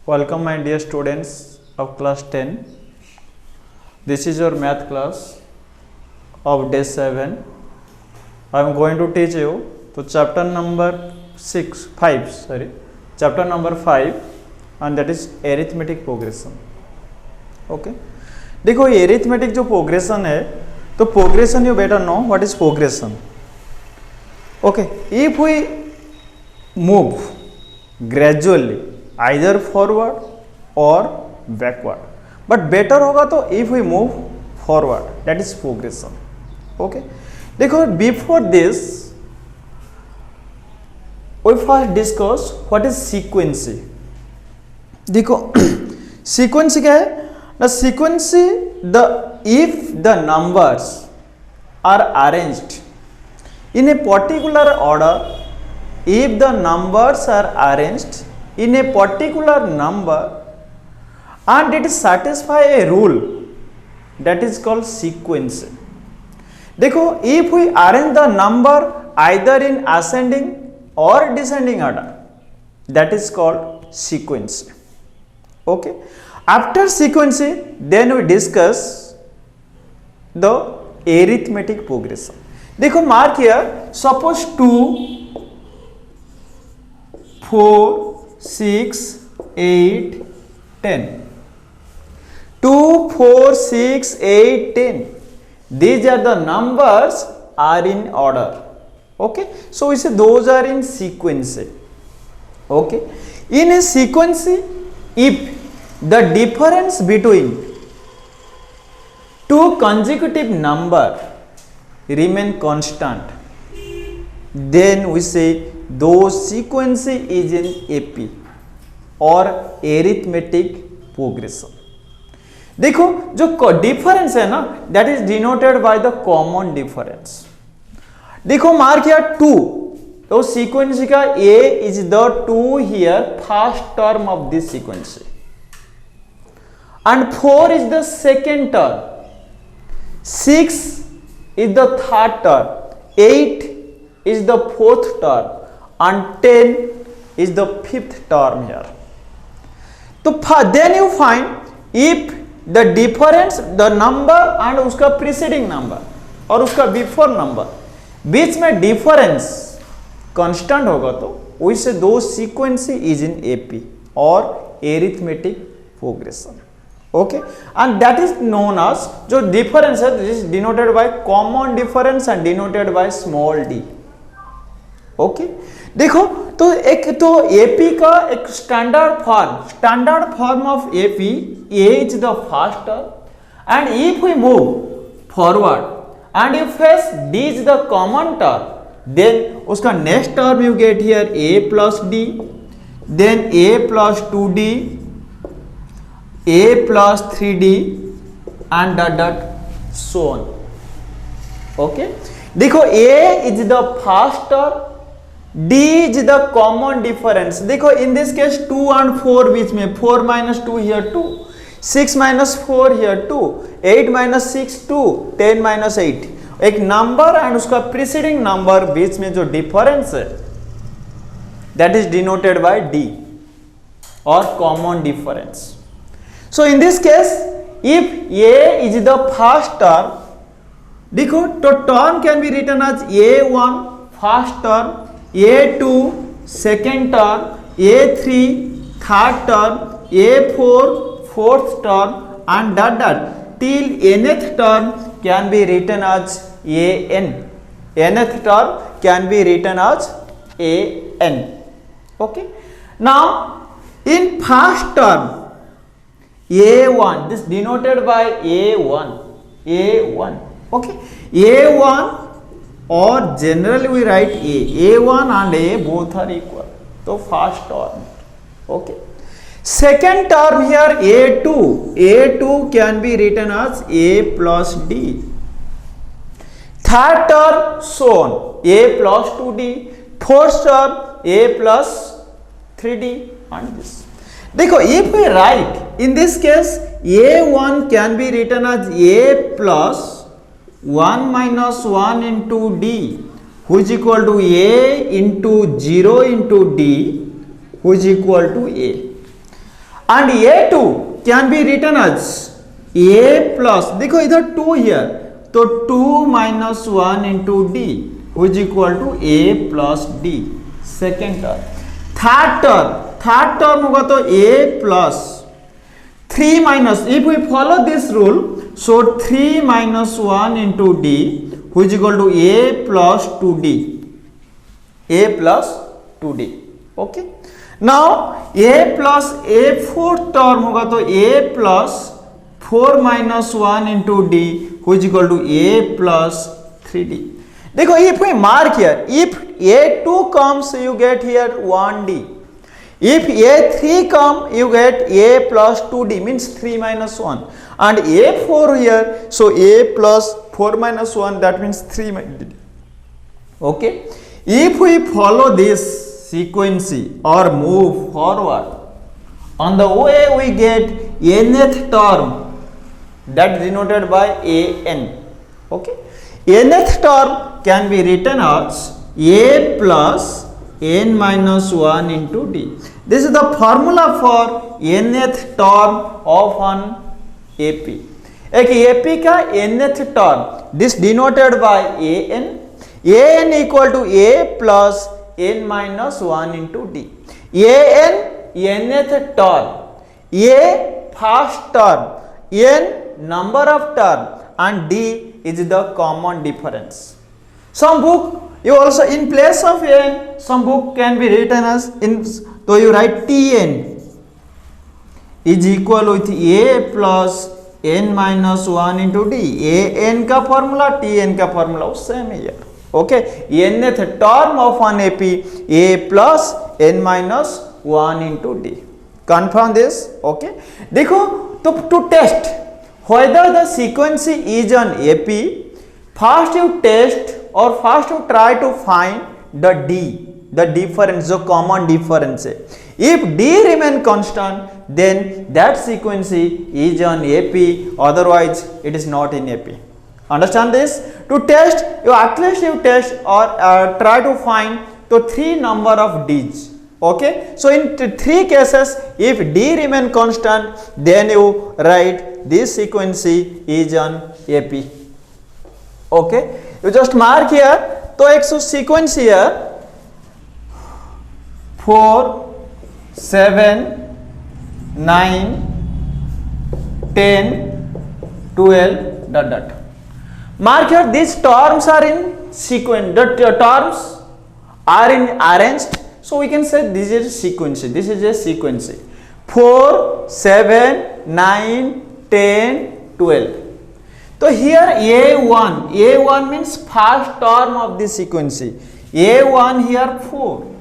Welcome my dear students of class 10. This is your math class of day 7. I am going to teach you to chapter number 5, chapter number 5 and that is arithmetic progression. Okay. देखो ये arithmetic जो progression है तो progression you better know what is progression. Okay. If we move gradually either forward or backward, but better होगा तो if we move forward, that is progression. Okay. देखो before this we first discuss what is sequence. देखो sequence क्या है? The sequence, if the numbers are arranged in a particular order, if the numbers are arranged in a particular number and it satisfy a rule, that is called sequence. देखो if we arrange the number either in ascending or descending order, that is called sequence. Okay. After sequence, then we discuss the arithmetic progression. देखो mark here, suppose 2, 4, 6, 8, 10. 2, 4, 6, 8, 10. These are the numbers are in order. Okay. So we say those are in sequence. Okay. In a sequence, if the difference between two consecutive number remain constant, then we say those sequence is in AP or arithmetic progression. देखो जो difference है ना that is denoted by the common difference. देखो mark here 2, तो sequence का A is the 2 here first term of this sequence and 4 is the second term, 6 is the third term, 8 is the fourth term and 10 is the fifth term here. तो then you find if the difference, the number and उसका preceding number और उसका before number बीच में difference constant होगा तो वैसे दो sequence is in AP or arithmetic progression. Okay, and that is known as जो difference है this is denoted by common difference and denoted by small d. Okay, देखो तो एक तो AP का एक standard form of AP, A is the first term and if we move forward and if D is the common term, then उसका next term you get here A plus D, then A plus 2D, A plus 3D and dot so on. Okay, देखो A is the first term, D is the common difference. देखो in this case 2 and 4 बीच में 4 minus 2 here 2, 6 minus 4 here 2, 8 minus 6 2, 10 minus 8. एक number and उसका preceding number बीच में जो difference है that is denoted by D or common difference. So in this case, if A is the first term, देखो तो term can be written as A1 first term, A2 second term, A3 third term, A4 fourth term and dot till nth term can be written as An. Nth term can be written as An. Okay. Now in first term A1, this denoted by A1. Okay, A1 or generally we write A1 and A both are equal, so first term. Okay, second term here A2 can be written as A plus D, third term so on A plus 2D, fourth term A plus 3D and this. देखो if we write in this case A1 can be written as A plus 1 minus 1 into D which is equal to A into 0 into D which is equal to A. and a2 can be written as a plus, देखो इधर 2 here, तो 2 minus 1 into d which is equal to a plus d, second term. third term होगा तो a plus 3 minus, if we follow this rule, so 3 minus 1 into d which is equal to a plus 2d, a plus 2d. okay, now a plus a fourth term होगा तो a plus 4 minus 1 into d which is equal to a plus 3d. देखो if we mark here, if a2 comes you get here 1d, if a3 come you get a plus 2d means 3 minus 1, and a4 here, so a plus 4 minus 1 that means 3 minus d. okay, if we follow this sequence or move forward, on the way we get nth term that is denoted by an. okay, nth term can be written as a plus n minus 1 into d. This is the formula for nth term of an AP. एक AP का nth term, this denoted by an equal to a plus n minus 1 into d. an nth term, a first term, n number of term, and d is the common difference. Some book you also in place of n, some book can be written as in, so you write tn is equal with a plus n minus 1 into d. an का formula, tn का formula same here. okay, nth term of an AP, a plus n minus 1 into d. Confirm this. okay, देखो to test whether the sequence is an AP, first you test or first you try to find the d, the difference, the common difference. If d remain constant, then that sequence is an AP, otherwise it is not in AP. Understand this? To test, you at least you test or try to find the 3 number of d's. okay, so in 3 cases, if d remain constant, then you write this sequence is an AP. okay, you just mark here. तो एक sequence here 4, 7, 9, 10, 12 dot dot. Mark here, these terms are in sequence, the terms are in arranged, so we can say this is a sequence, this is a sequence 4, 7, 9, 10, 12. So here a1 means first term of this sequence, a1 here 4,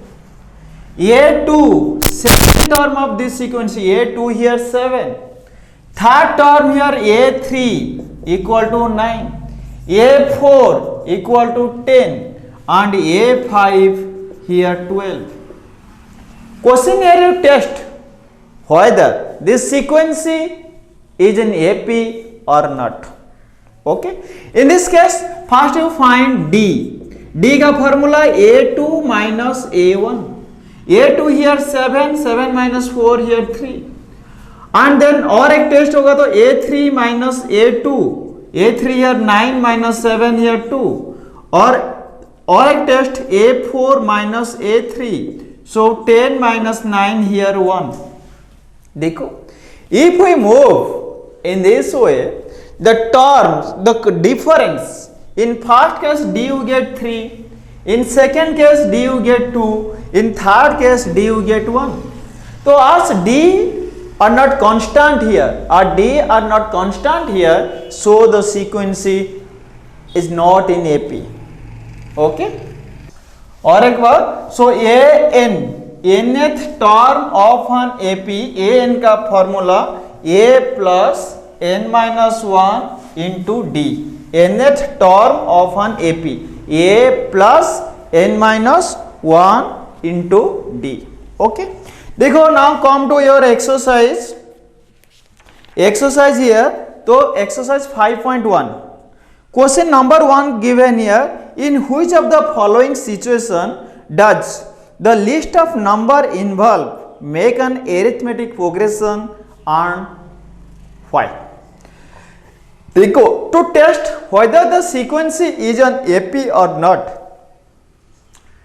a2 second term of this sequence, a2 here 7, third term here a3 equal to 9, a4 equal to 10, and a5 here 12. Question here you test whether this sequence is an AP or not. okay, in this case first you find d का formula a2 minus a1, a2 here 7 minus 4 here 3, and then और एक test होगा तो a3 minus a3 here 9 minus 7 here 2, और एक test a4 minus a3, so 10 minus 9 here 1. देखो, if we move in this way, the terms, the difference, in first case d you get 3, in second case d you get 2, in third case d you get 1. So as d are not constant here, or d are not constant here, so the sequence is not in AP. okay, और एक बार, so nth term of an AP, an का formula a plus n minus 1 into d, nth term of an AP, a plus n minus 1 into d. okay, देखो now come to your exercise here. तो exercise 5.1, question number 1 given here, in which of the following situation does the list of number involve make an arithmetic progression on y. To test whether the sequence is an AP or not,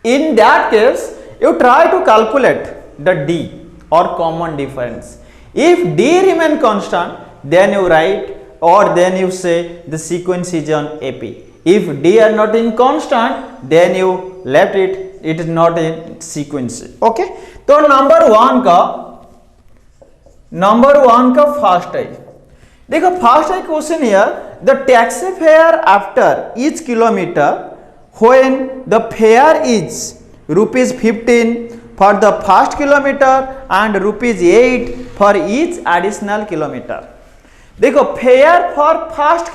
in that case you try to calculate the D or common difference. If D remain constant, then you write or then you say the sequence is on AP. If D are not in constant, then you left it, it is not in sequence. Okay, तो number one का first है. देखो first है question here, the taxi fare after each kilometre when the fair is ₹15 for the first kilometre and ₹8 for each additional kilometre. देखो fair for first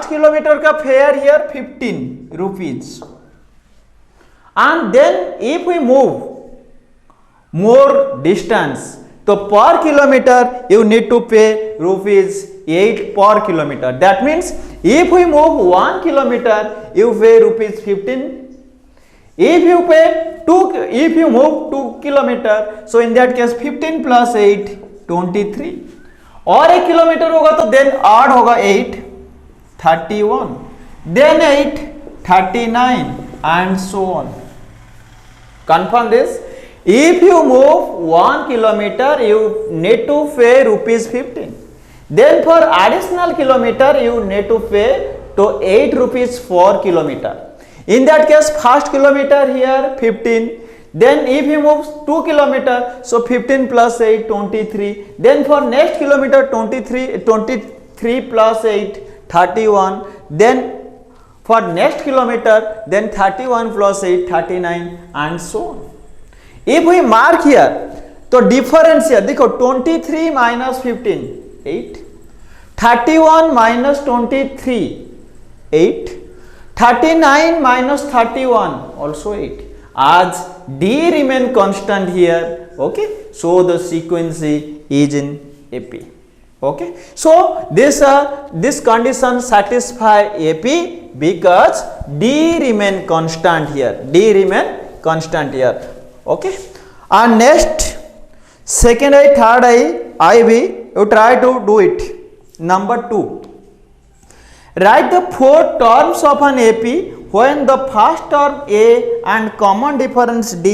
kilometre का fair here 15 rupees, and then if we move more distance, तो per kilometer you need to pay ₹8 per kilometer. That means if we move 1 kilometer you pay ₹15. If you move 2 kilometer, so in that case 15 plus 8 23. और 1 kilometre होगा तो then add होगा 8 31, then 8 39 and so on. Confirm this. If you move 1 kilometer you need to pay ₹15. Then for additional kilometer you need to pay to ₹8 per kilometer. In that case first kilometer here 15. Then if you move 2 kilometer, so 15 plus 8 23. Then for next kilometer 23 plus 8 31. Then for next kilometer then 31 plus 8 39 and so on. If we mark here, तो difference here देखो 23 minus 15 8, 31 minus 23 8, 39 minus 31 also 8. As D remain constant here, okay, so the sequence is in AP. Okay, so this condition satisfy AP because D remain constant here. Okay, and next second I, third I be you try to do it. Number 2, write the 4 terms of an AP when the first term A and common difference D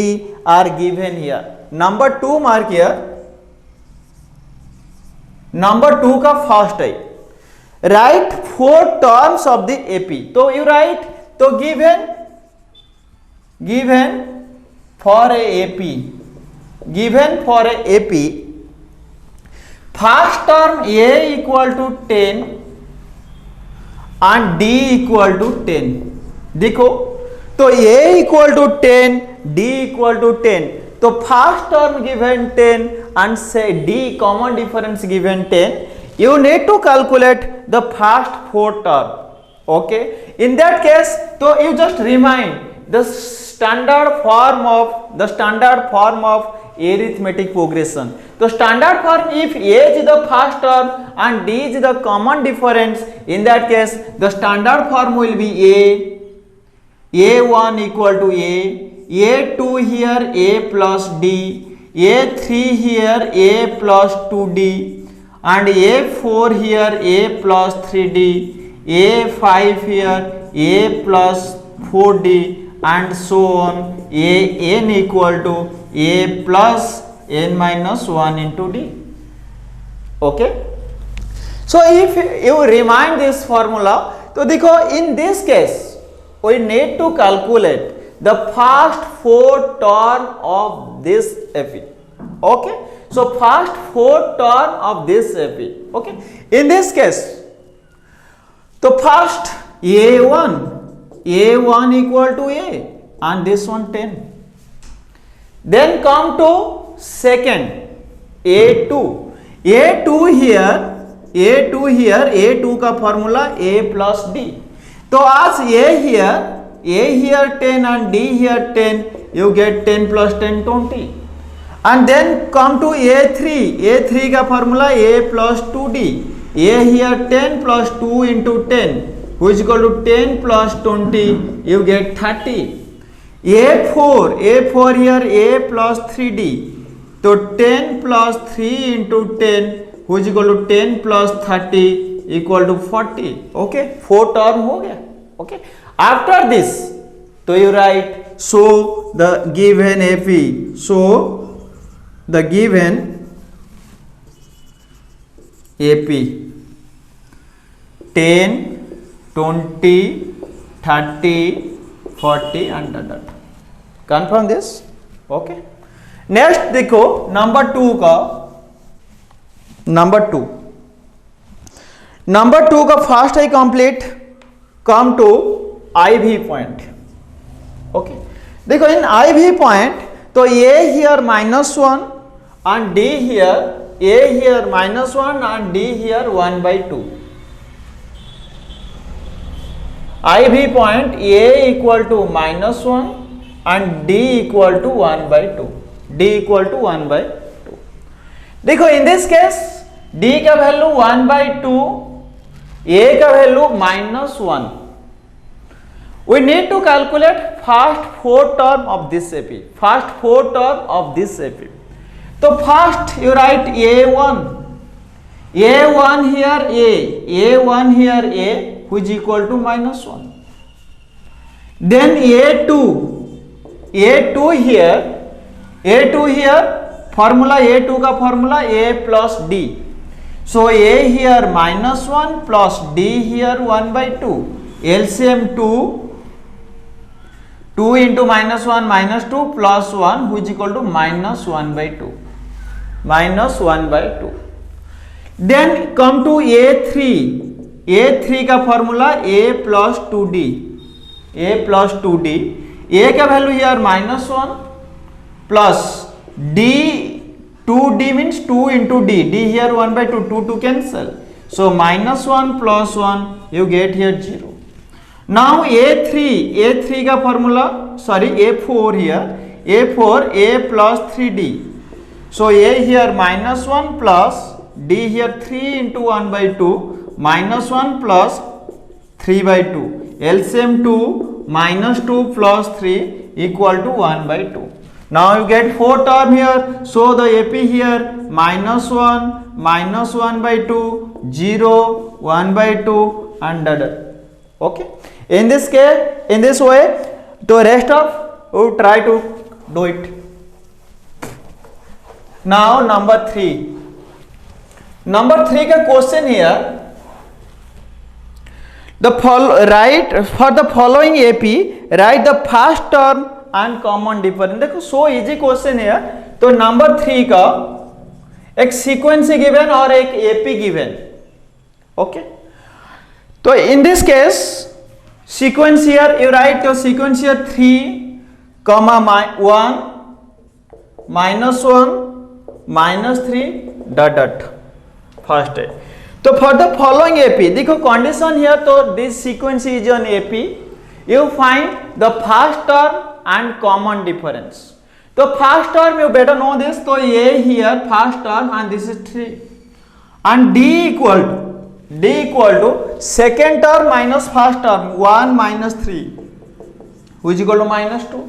are given here. Number 2 mark here. Number 2 का first है, write 4 terms of the AP. तो you write, तो given for a AP, first term A equal to 10 and D equal to 10. देखो तो A equal to 10, D equal to 10, तो first term given 10 and say D common difference given 10, you need to calculate the first 4 term. Okay, in that case so you just remind the standard form of arithmetic progression. So standard form, if A is the first term and D is the common difference, in that case the standard form will be A1 equal to A2 here A plus D, A3 here A plus 2D, and A4 here A plus 3D, A5 here A plus 4D, and so on. An equal to A plus n minus 1 into D. Okay, so if you remind this formula, तो देखो in this case we need to calculate the first 4 term of this AP. Okay, so first 4 term of this AP. Okay, in this case तो first A1 equal to A and this one 10. Then come to second A2 here A2 का formula A plus D. तो as A here 10 and D here 10, you get 10 plus 10 20. And then come to A3 का formula A plus 2D. A here 10 plus 2 into 10, which is equal to 10 plus 20, you get 30. A4 here A plus 3D. तो 10 plus 3 into 10 which is equal to 10 plus 30 equal to 40. Okay, 4 term हो गया. Okay, after this तो you write show the given AP, show the given AP 10, 20, 30, 40 and that. Confirm this. Okay, next देखो number 2 का, number 2 का first है complete. Come to IV point. Okay, देखो in IV point तो A here -1 and D here, A here -1 and D here 1/2. IV point A equal to -1 and D equal to 1/2. D equal to 1/2. देखो इन this case D का value 1/2, A का value -1. We need to calculate first 4 term of this AP. First 4 term of this AP. तो first you write A1. A1 here A. A1 here A which is equal to -1. Then A2. A2 here formula, A2 का formula A plus D. So A here -1 plus D here 1/2. LCM 2 into -1 -2 plus 1 which is equal to -1/2. -1/2. Then come to A3. A3 का formula A plus 2D. A plus 2D. A का value here -1 plus D, 2D means 2 into D. D here 1/2, 2 cancel. So -1 plus 1 you get here 0. Now A3 का formula, sorry A4 here, A4 A plus 3D. So A here -1 plus D here 3 into 1/2 -1 plus 3/2. LCM 2 -2 plus 3 equal to 1/2. Now you get 4 term here. So the AP here -1 -1/2 0 1/2 and that. Okay, in this case, in this way, the rest of you try to do it. Now number 3. Number 3 का question here. Write for the following AP, write the first term and common difference. देखो so easy question है. तो number 3 का एक sequence given और एक AP given. Okay, तो इन this case sequence here you right your sequence here 3, 1 -1 -3 dot first है. तो फॉर द फॉलोइंग AP देखो कंडीशन हियर. तो this sequence is on AP. You find the first term and common difference. तो first term you better know this. तो A here first term and this is 3 and D equal to second term minus first term 1 minus 3 which is equal to -2.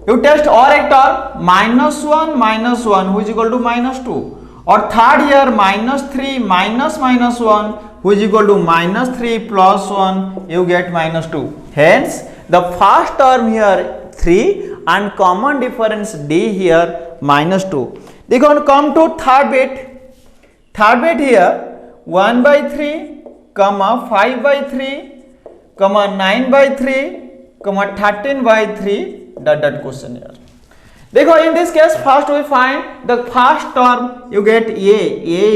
You test और एक term -1 which is equal to -2 और third here -3 -1 which is equal to -3 plus 1 you get -2. Hence the first term here 3 and common difference D here -2. They can come to third bit. Third bit here 1/3, 5/3, 9/3, 13/3 dot question here. देखो in this case first we find the first term. You get A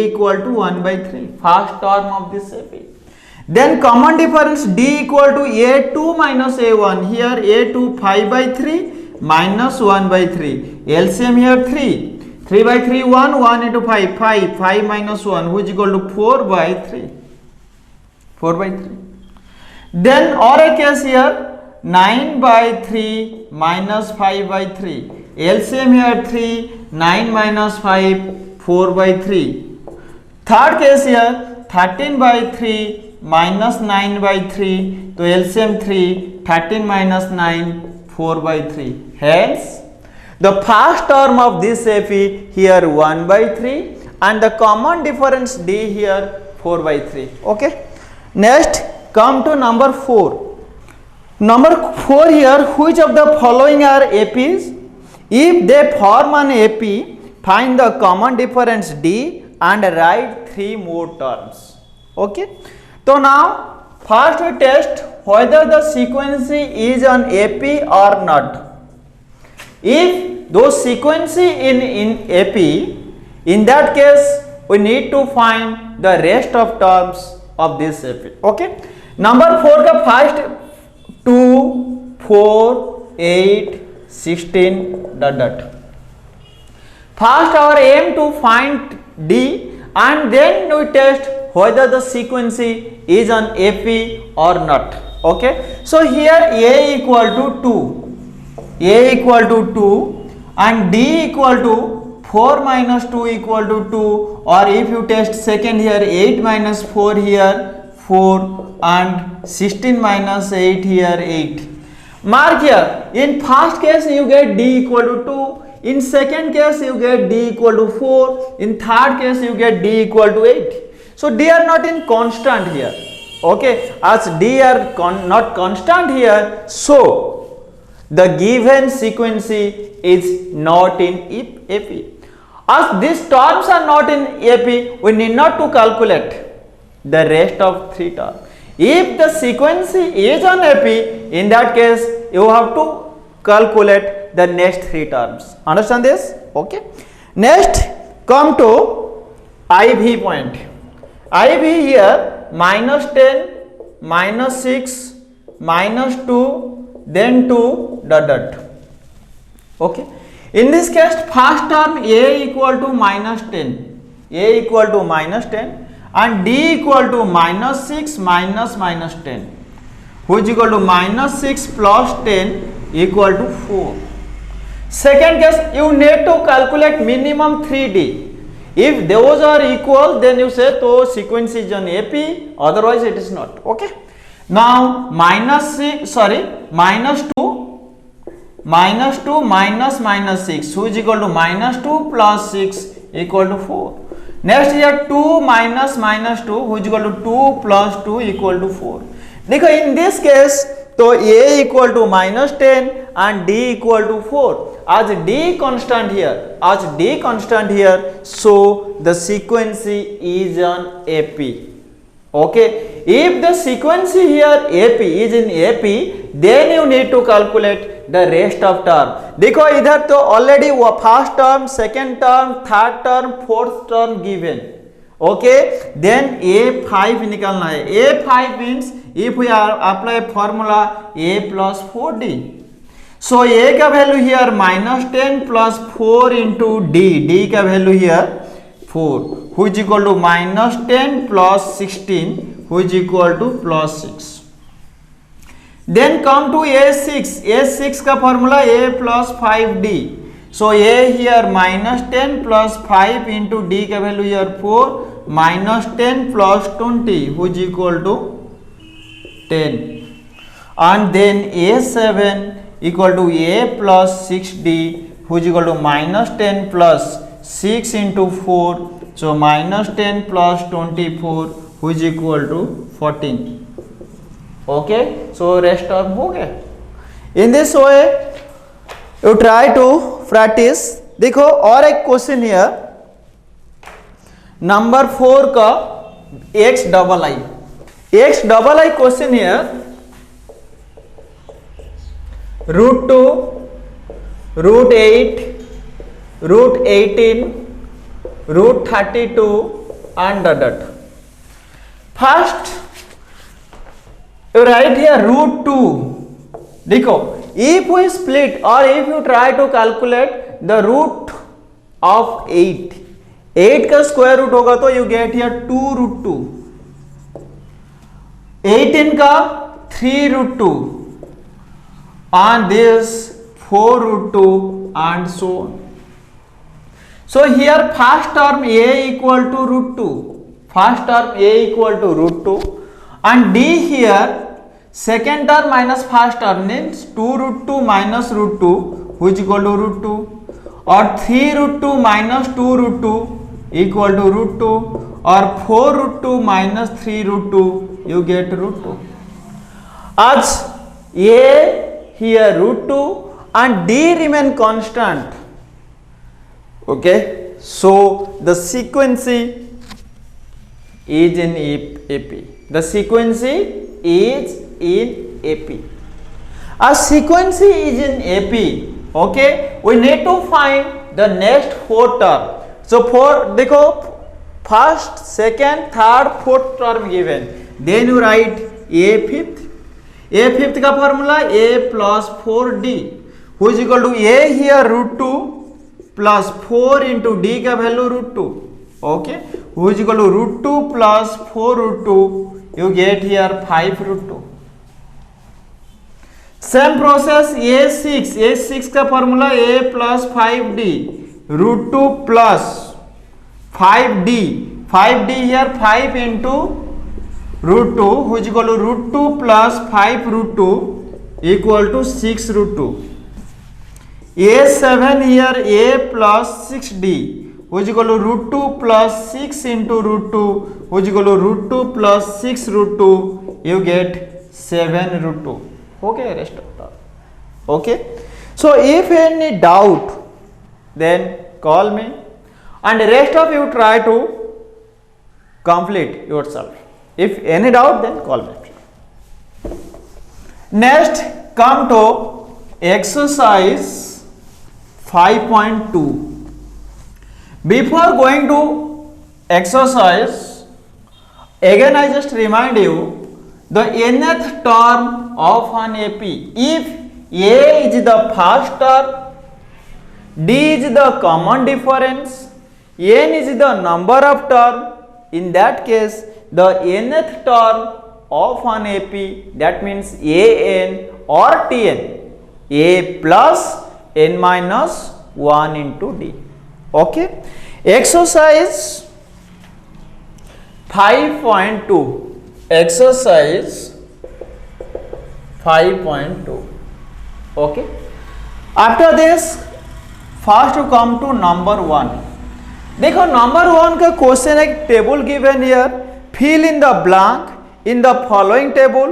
equal to 1/3, first term of this AP. Then common difference D equal to A2 minus A1. Here A2 5/3 minus 1/3. LCM here 3. 3/3 1 into 5 minus 1 which is equal to 4/3. 4/3. Then or a case here 9/3 minus 5/3. LCM here 3, 9 minus 5, 4/3. Third case here 13/3 minus 9/3. तो LCM 3, 13 minus 9, 4/3. Hence The first term of this AP here 1 by 3 and the common difference D here 4 by 3. Okay. Next come to number 4. Number 4 here, which of the following are APs? If they form an AP, find the common difference D and write 3 more terms. Okay. So now first we test whether the sequence is an AP or not. If those sequence in AP, in that case we need to find the rest of terms of this AP. Okay. Number 4 का first 2, 4, 8, 16 dot. First our aim to find D and then we test whether the sequence is an AP or not. Okay. So here A equal to 2. A equal to 2 and D equal to 4 minus 2 equal to 2, or if you test second here 8 minus 4 here 4 and 16 minus 8 here 8. Mark here, in first case you get D equal to 2, in second case you get D equal to 4, in third case you get D equal to 8. So D are not in constant here. Okay, as D are not constant here, so the given sequence is not in AP. As these terms are not in AP, we need not to calculate the rest of 3 terms. If the sequence is on AP, in that case you have to calculate the next 3 terms. Understand this? Okay. Next come to IV point. IV here minus 10, minus 6, minus 2, then 2 dot. Okay. In this case first term A equal to minus 10, A equal to minus 10 and D equal to minus 6 minus 10, which is equal to minus 6 plus 10 equal to 4. Second case you need to calculate minimum 3D. If those are equal, then you say so sequence is an AP, otherwise it is not. Okay. Now minus 2 minus 6, which is equal to minus 2 plus 6 equal to 4. Next here 2 minus 2, which is equal to 2 plus 2 equal to 4. देखो in this case तो A equal to minus 10 and D equal to 4. As D constant here, so the sequence is an AP. Okay. If the sequence here AP is in AP, then you need to calculate the rest of term. देखो इधर तो already first term, second term, third term, fourth term given. Okay. Then A5 निकालना है. A5 means if we apply formula A plus 4D. So A का value here minus 10 plus 4 into D. D का value here 4, which is equal to minus 10 plus 16, which is equal to plus 6. Then come to A6. A6 का formula A plus 5D. So A here minus 10 plus 5 into D का value here 4, minus 10 plus 20, which is equal to 10. And then A7 equal to A plus 6D, which is equal to minus 10 plus 6 into 4, so minus 10 plus 24, which is equal to 14. Okay, so rest term हो गया. In this way you try to practice. देखो और एक question here, number 4 का x double I question here. Root 2, root 8, root 18, root 32 and dot. First you write here root 2. देखो if we split or if you try to calculate the root of 8 का square root होगा तो you get here 2 root 2. 18 का 3 root 2. And this 4 root 2 and so on. So here first term A equal to root 2. First term A equal to root 2 and D here second term minus first term means 2 root 2 minus root 2, which equal to root 2, or 3 root 2 minus 2 root 2 equal to root 2, or 4 root 2 minus 3 root 2, you get root 2. As a here root 2 and d remain constant. Okay, so the frequency is in AP. The frequency is in AP. As frequency is in AP, okay, we need to find the next 4 term. So for देखो first, second, third, fourth term given, then you write a fifth. A fifth का formula a plus 4d, which is equal to a here root 2 plus 4 into d का value root 2. Okay, which is equal to root 2 plus 4 root 2, you get here 5 root 2. Same process a6 का formula a plus 5d root 2 plus 5d here 5 into root 2, which is equal to root 2 plus 5 root 2 equal to 6 root 2. a7 here a plus 6d, which is equal to root 2 plus 6 into root 2, which is equal to root 2 plus 6 root 2, you get 7 root 2. Okay, rest of that. Okay, so if any doubt, then call me, and rest of you try to complete yourself. If any doubt, then call me. Next, come to exercise 5.2. Before going to exercise, again I just remind you the nth term of an AP. If A is the first term, D is the common difference, N is the number of term, in that case the nth term of an AP, that means an or Tn, A plus n minus 1 into D. Okay, exercise 5.2. Exercise 5.2. Okay, after this first to come to number 1. देखो number 1 का question एक table given here, fill in the blank in the following table,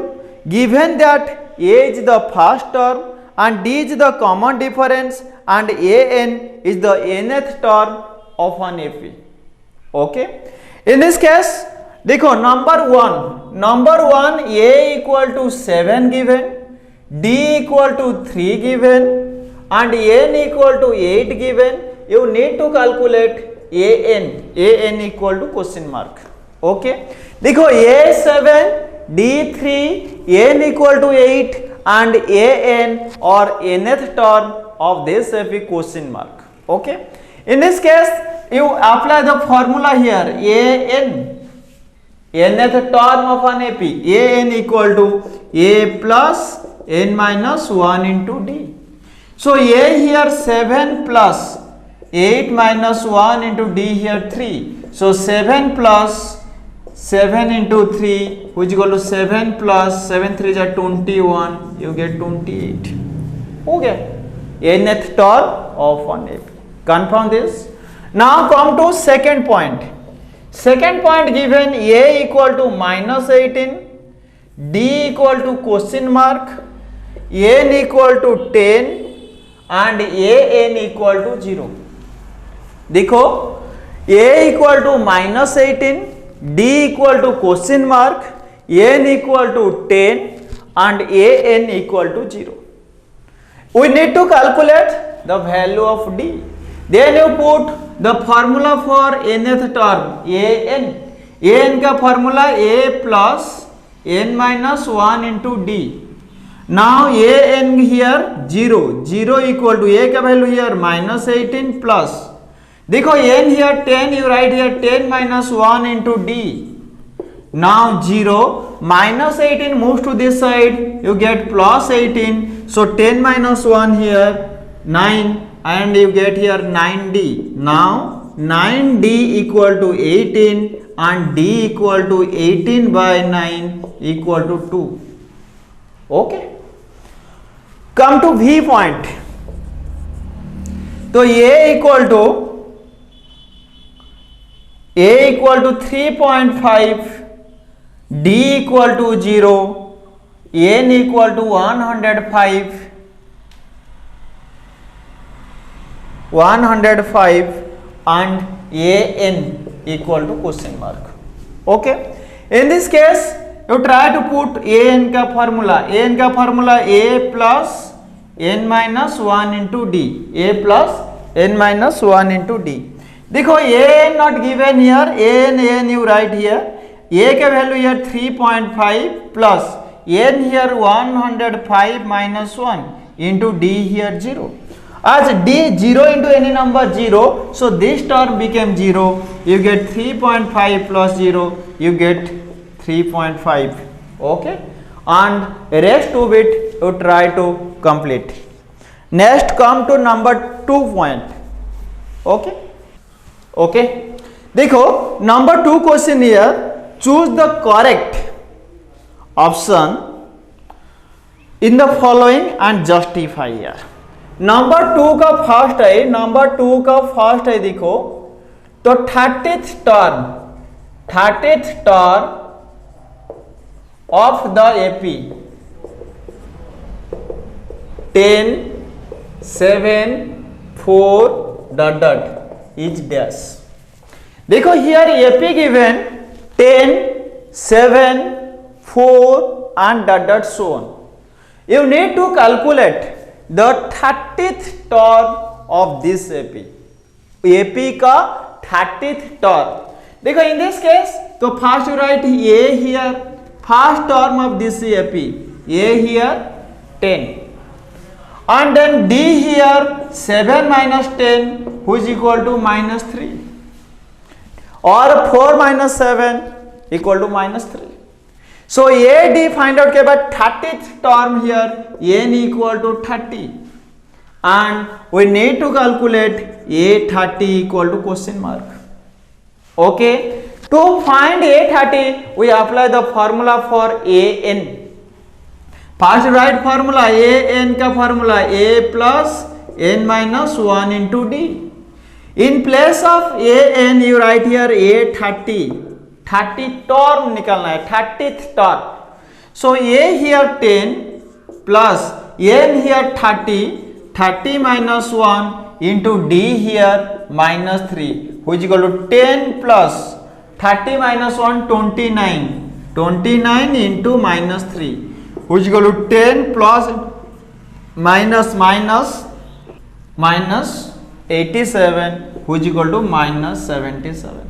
given that A is the first term and D is the common difference and an is the nth term of an AP. Okay, in this case देखो number 1 A equal to 7 given, D equal to 3 given and n equal to 8 given. You need to calculate an equal to question mark. Okay, देखो a7 d3 n equal to 8 and an or nth term of this AP question mark. Okay, in this case you apply the formula here, nth term of an AP, an equal to a plus n minus 1 into d. So a here 7 plus 8 minus 1 into d here 3. So 7 plus 7 into 3, which is equal to 7 plus 7 3 is 21, you get 28. Okay, nth term of an AP. Confirm this. Now come to second point. Second point given a equal to minus 18, d equal to question mark, n equal to 10 and an equal to 0. देखो a equal to minus 18, d equal to question mark, n equal to 10 and an equal to 0. We need to calculate the value of d. Then you put the formula for nth term, an का formula a plus n minus 1 into d. Now an here 0 equal to a का value here minus 18 plus, देखो n here 10, you write here 10 minus 1 into d. Now 0 minus 18 moves to this side, you get plus 18. So 10 minus 1 here 9 and you get here 9d. Now 9d equal to 18 and d equal to 18 by 9 equal to 2. Okay, come to V point. तो a equal to 3.5, d equal to 0, n equal to 105 and an equal to question mark. Okay, in this case you try to put an का formula a plus n minus 1 into d, a plus n minus 1 into d. देखो an not given here, an you write here, a का value here 3.5 plus n here 105 minus 1 into d here 0. As d 0 into any number 0, so this term became 0. You get 3.5 plus 0, you get 3.5. Okay, and rest of it you try to complete. Next come to number 2 point. Okay, देखो number 2 question here, choose the correct option in the following and justify here. Number 2 का first है देखो, तो 30th term of the AP 10, 7, 4 ... is dash. देखो here AP given 10, 7, 4 and ... so on. You need to calculate the 30th term of this AP का 30th term. देखो in this case, तो first you write a here, first term of this AP, a here 10, and then d here 7 minus 10, which is equal to minus 3, or 4 minus 7 equal to minus 3. So a d find out के बाद 30th term here n equal to 30, and we need to calculate a 30 equal to question mark. Okay, to find a 30 we apply the formula for an. First write formula, an का formula a plus n minus 1 into d. In place of an you write here a 30 term निकालना है, 30th term. So a here 10 plus n here 30 minus 1 into d here minus 3, which is equal to 10 plus 30 minus 1 29 into minus 3, which is equal to 10 plus minus 87, which is equal to minus 77.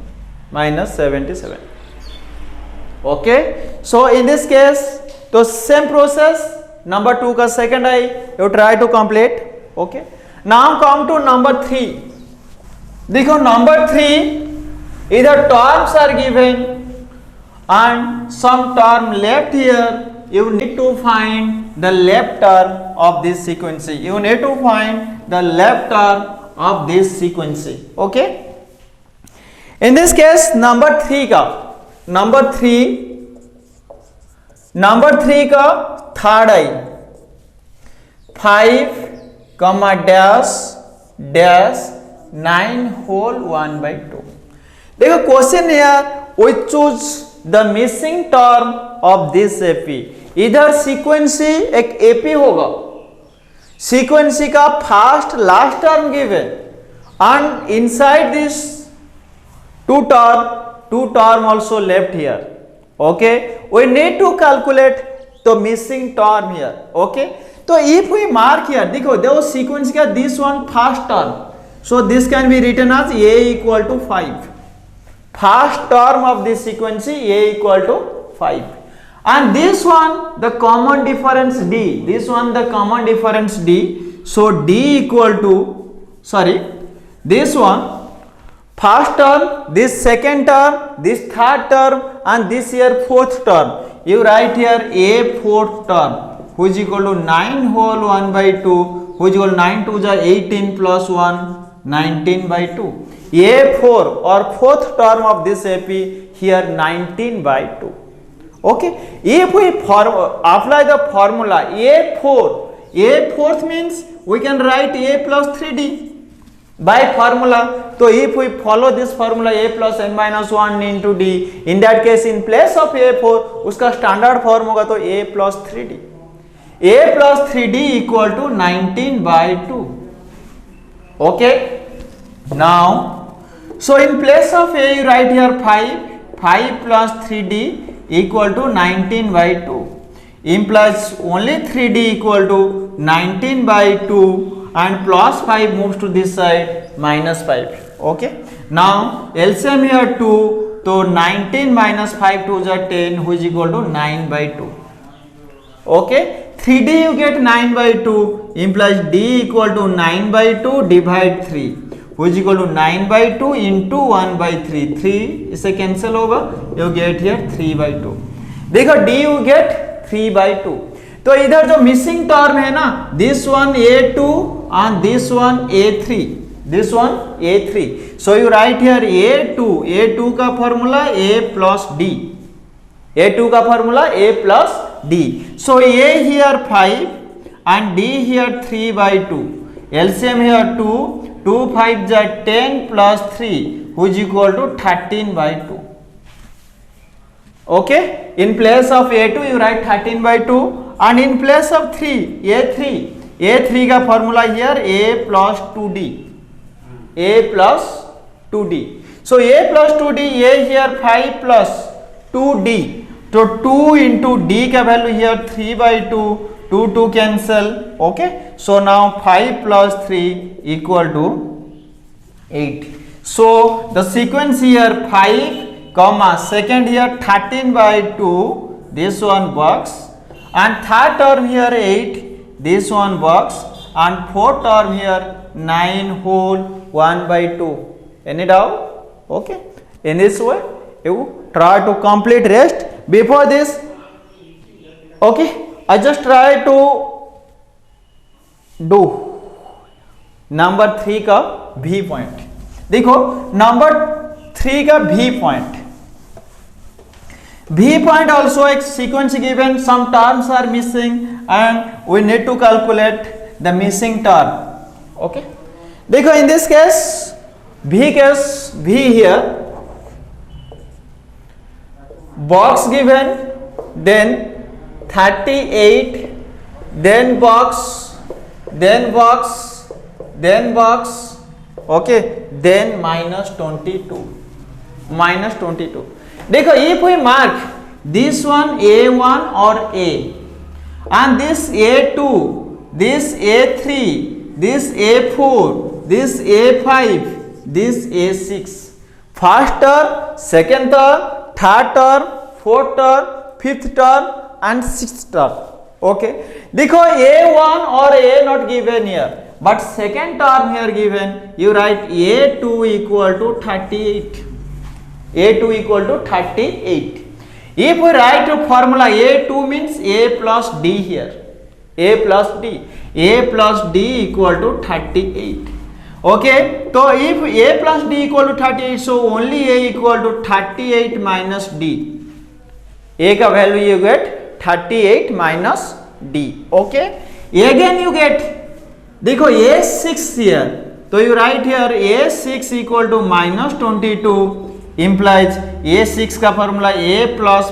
Okay, so in this case, तो same process, number 2 का second I you try to complete. Okay, now come to number 3. देखो number 3, either terms are given and some term left here. You need to find the left term of this sequence. Okay, in this case number 3 का third आई 5 comma dash 9 whole 1/2. देखो question here we choose the missing term of this AP. इधर सीक्वेंसी एक AP होगा, सीक्वेंसी का first last term given, and inside this two term also left here. Okay, we need to calculate the missing term here. Okay, so if we mark here, देखो sequence का this one first term, so this can be written as a equal to 5. First term of this sequence a equal to 5, and this one the common difference d, so d equal to, this one first term, this second term, this third term, and this here fourth term. You write here a fourth term, which is equal to 9 whole 1/2, which is equal to 9 2 is 18 plus 1 19/2. A4 or fourth term of this AP here 19/2. Okay, if we apply the formula A4, A4th means we can write A plus 3D. by formula. So if we follow this formula a plus n minus 1 into d, in that case in place of a4 उसका standard form होगा तो a plus 3d. a plus 3d equal to 19 by 2. Okay, now so in place of a you write here 5 plus 3d equal to 19 by 2 implies only 3d equal to 19 by 2 and plus 5 moves to this side minus 5. Okay, now LCM here 2, so 19 minus 5 2 is 10 which is equal to 9 by 2. Okay, 3d you get 9 by 2 implies d equal to 9 by 2 divide 3 which is equal to 9 by 2 into 1 by 3. 3 इसे cancel होगा, you get here 3 by 2. देखो d you get 3 by 2. तो इधर जो missing term है ना, this one a2 and this one a3, this one a3. So you write here a2 का formula a plus d, a2 का formula a plus d. So a here 5 and d here 3 by 2. LCM here 2, 2 5 is 10 plus 3 which is equal to 13 by 2. Okay, in place of a2 you write 13 by 2 and in place of 3 a3 का formula here a plus 2d, a plus 2d. So a plus 2d, a here 5 plus 2d, तो 2 into d का value here 3 by 2, 2 cancel. Okay, so now 5 plus 3 equal to 8. So the sequence here 5 comma second here 13 by 2, this one works, and third term here 8, this one works, and fourth term here 9 whole 1 by 2. Any doubt? Okay, in this way you try to complete rest. Before this, okay, I just try to do number 3 का V point. देखो number 3 का V point, V point also एक sequence given, some terms are missing and we need to calculate the missing term. Okay, देखो in this case V here box given, then 38, then box, okay, then minus 22. देखो if we mark this one a1 or a and this a2, this a3, this a4, this a5, this a6, first term, second term, third term, fourth term, fifth term and sixth term. Okay, देखो a1 or a not given here, but second term here given, you write a2 equal to 38. a2 equal to 38. If we write a formula, a2 means a plus d here, a plus d equal to 38. Okay, so if a plus d equal to 38, so only a equal to 38 minus d. A का value you get 38 minus d. Okay, again you get, देखो a6 here, so you write here a6 equal to minus 22 implies a6 का formula a plus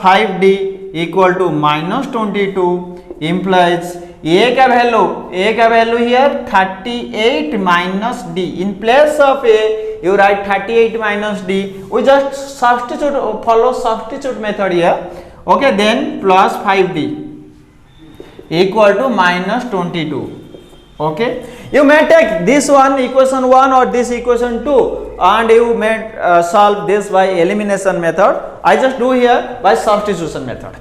5d equal to minus 22 implies a का value here 38 minus d. In place of a you write 38 minus d. We just follow substitute method here. Okay, then plus 5d equal to minus 22. Okay, you may take this one equation 1 or this equation 2 and you may solve this by elimination method. I just do here by substitution method.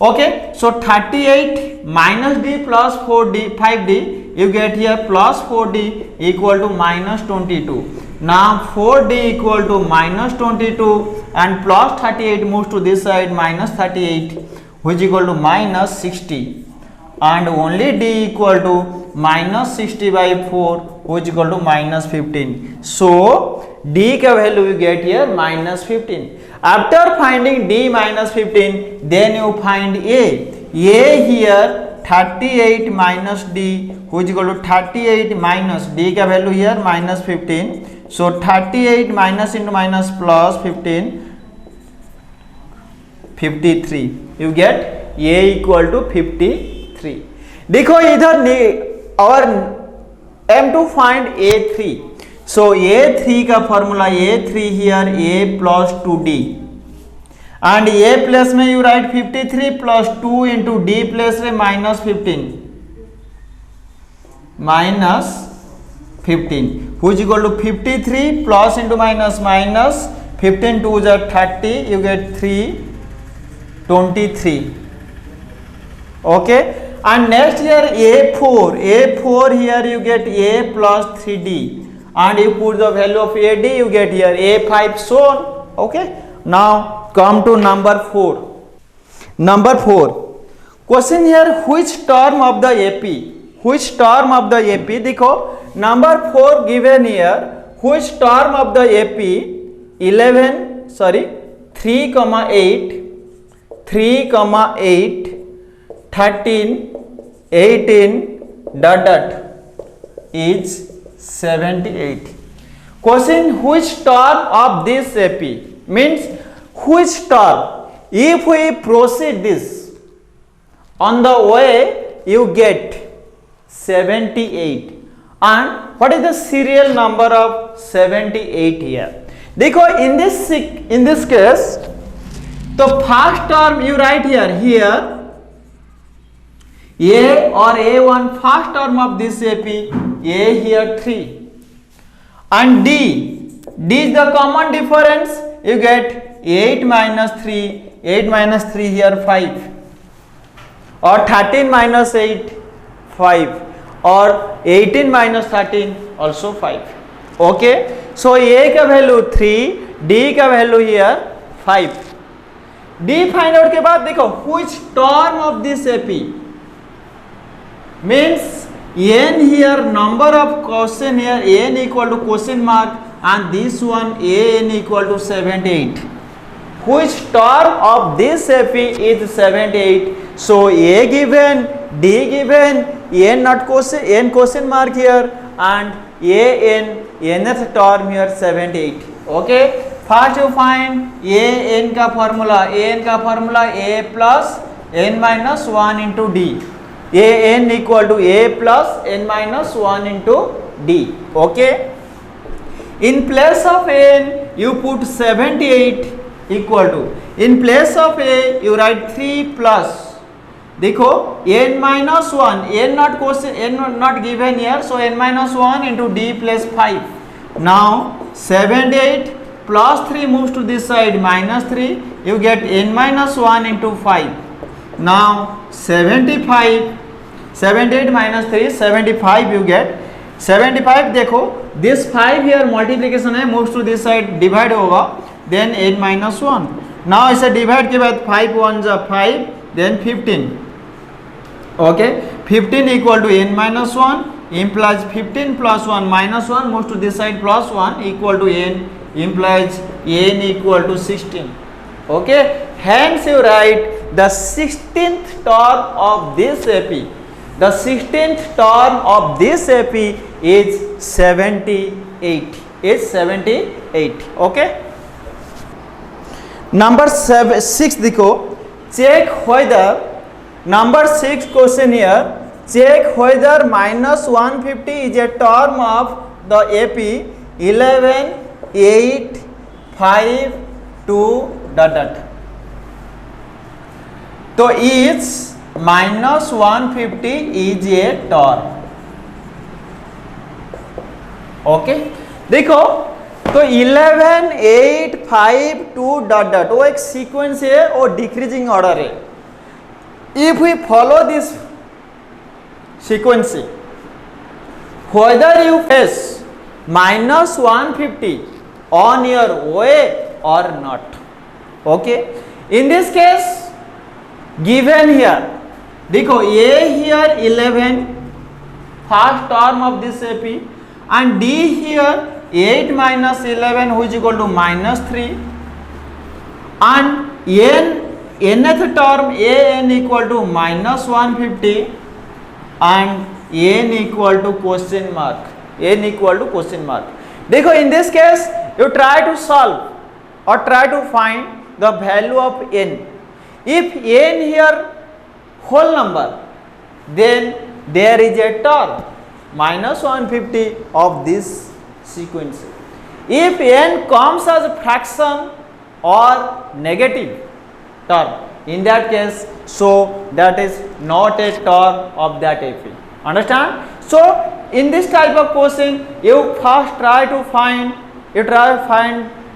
Okay, so 38 minus d plus 5d, you get here plus 4d equal to minus 22. Now 4d equal to minus 22 and plus 38 moves to this side minus 38 which equal to minus 60, and only d equal to minus 60 by 4 which equal to minus 15. So d का value you get here minus 15. After finding d minus 15, then you find a here 38 minus d which is equal to 38 minus d का value here minus 15. So 38 minus into minus plus 15, 53. You get a equal to 53. देखो इधर our m to find a3. So a3 का formula a3 here a plus 2d. And a place में you write 53 plus 2 into d place में minus 15 which is equal to 53 plus into minus 15 2 is 30, you get 323. Okay, and next here a4 here you get a plus 3d, and you put the value of ad, you get here a5 so on. Okay, now come to number 4. Number 4 question here, which term of the AP, देखो number 4 given here, which term of the AP 3, 8, 13, 18 is 78. Question, which term of this AP means which term, if we proceed this on the way you get 78, and what is the serial number of 78 here? देखो in this case तो first term you write here a or a1, first term of this AP a here 3, and d is the common difference, you get 8 minus 3 here 5, or 13 minus 8 5, or 18 minus 13 also 5. Okay, so a का value 3, d का value here 5. d find out के बाद देखो which term of this AP means n here number of question here n equal to question mark, and this one n equal to 78. Which term of this AP is 78? So a given, d given, n not question, n question mark here, and nth term here 78. Okay, first you find n का formula a plus n minus 1 into d. n equal to a plus n minus 1 into d. Okay, in place of n you put 78 equal to, in place of a you write 3 plus, देखो n minus 1, n not given here, so n minus 1 into d plus 5. Now 78 plus 3 moves to this side minus 3, you get n minus 1 into 5. Now 78 minus 3 75, you get 75. देखो this 5 here multiplication है, moves to this side divide होगा, then n minus 1. Now इसे divide के बाद 5 1 जा 5, then 15. Okay, 15 equal to n minus 1 implies 15 plus 1 minus 1 moves to this side plus 1 equal to n, implies n equal to 16. Okay, hence you write the 16th term of this AP. The 16th term of this AP is 78. Okay, number 6 देखो, check whether, number 6 question here, check whether minus 150 is a term of the AP 11, 8, 5, 2 ... तो is minus 150 is a term. Okay, देखो तो 11, 8, 5, 2 ... वो एक sequence है और decreasing order है. If we follow this sequence, whether you face minus 150 on your way or not. Okay, in this case given here, देखो a here 11 first term of this AP, and d here 8 minus 11 which is equal to minus 3, and nth term a n equal to minus 150, and n equal to question mark, n equal to question mark. देखो in this case you try to solve or try to find the value of n. If n here whole number, then there is a term minus 150 of this sequence. If n comes as a fraction or negative term, in that case, so that is not a term of that AP. Understand? So in this type of question, you first try to find